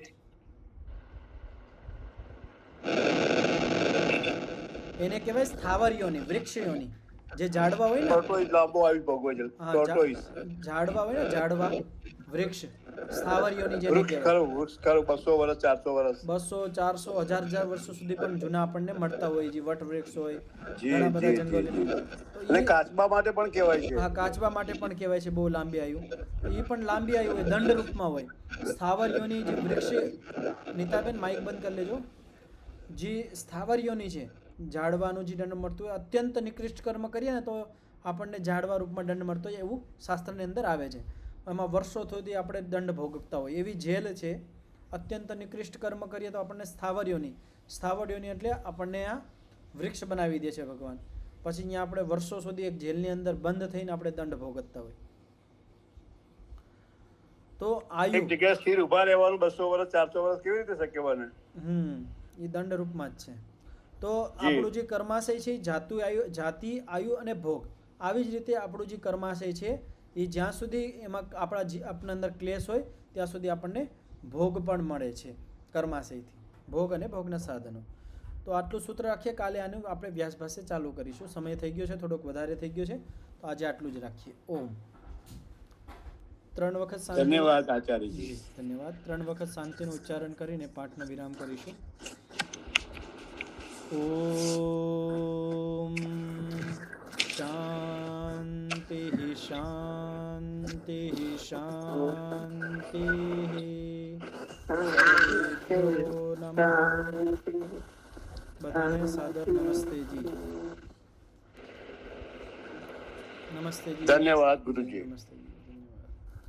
એને કહેવાય સ્થાવર યોની, વૃક્ષ યોની. જે ઝાડવા હોય ને, ટોર્ટોઇસ લાંબો આવી ભોગવે છે. ટોર્ટોઇસ ઝાડવા હોય ને, ઝાડવા, વૃક્ષ, સ્થાવર યોની જેને વૃક્ષ કહેવાય. ખરું 200 વર્ષ 400 વર્ષ 200, 400, 1000 વર્ષો સુધી પણ જૂના આપણને મળતા હોય. જે વટ વૃક્ષ હોય, જી, ઘણા બધા જી, જંગલો. જી. તો અને ઈ- કાચબા માટે પણ કહેવાય છે. હા, કાચબા માટે પણ કહેવાય છે બહુ લાંબી આયુ. એ પણ લાંબી આયુ હોય, દંડ રૂપમાં હોય. સ્થાવર યોની જે વૃક્ષ, નીતાબેન માઇક બંધ કરી લેજો. જે સ્થાવર યોની છે, ઝાડવાનું જે દંડ મળતું હોય, અત્યંત નિકૃષ્ટ કર્મ કરીએ ને તો આપણને ઝાડવા રૂપમાં દંડ મળતો હોય એવું શાસ્ત્રની અંદર આવે છે. એમાં વર્ષો સુધી આપણે દંડ ભોગવતા હોય એવી જેલ છે. અત્યંત નિકૃષ્ટ કર્મ કરીએ તો આપણને સ્થાવર યોની એટલે આપણને આ વૃક્ષ બનાવી દે છે ભગવાન. પછી અહીંયા આપણે વર્ષો સુધી એક જેલની અંદર બંધ થઈને આપણે દંડ ભોગવતા હોય. તો આયુ એક જગ્યાએ સ્થિર ઊભા રહેવાનું 200 વર્ષ 400 વર્ષ કેવી રીતે શક્ય બને? એ દંડ રૂપમાં જ છે. તો જી. આપણું જે કર્માશય છે જાતિ, આયુ અને ભોગ, આવી જ રીતે આપણું જે કર્માશય છે એ જ્યાં સુધી એમાં આપણા અંદર ક્લેશ હોય ત્યાં સુધી આપણને ભોગ પણ મળે છે કર્માશયથી, ભોગ અને ભોગના સાધનો. તો આટલું સૂત્ર રાખીએ. કાલે આનું આપણે વ્યાસ ભાષ્ય ચાલુ કરીશું. સમય થઈ ગયો છે, થોડોક વધારે થઈ ગયો છે, તો આજે આટલું જ રાખીએ. ઓમ. 3 વખત શાંતિ. ધન્યવાદ આચાર્યજી. ધન્યવાદ. 3 વખત શાંતિનું ઉચ્ચારણ કરીને પાઠનો વિરામ કરીશું. ઓમ શાંતિ શાંતિ શાંતિ. બધાને સાદર નમસ્તેજી. નમસ્તેજી. ધન્યવાદ ગુરુજી. નમસ્તે.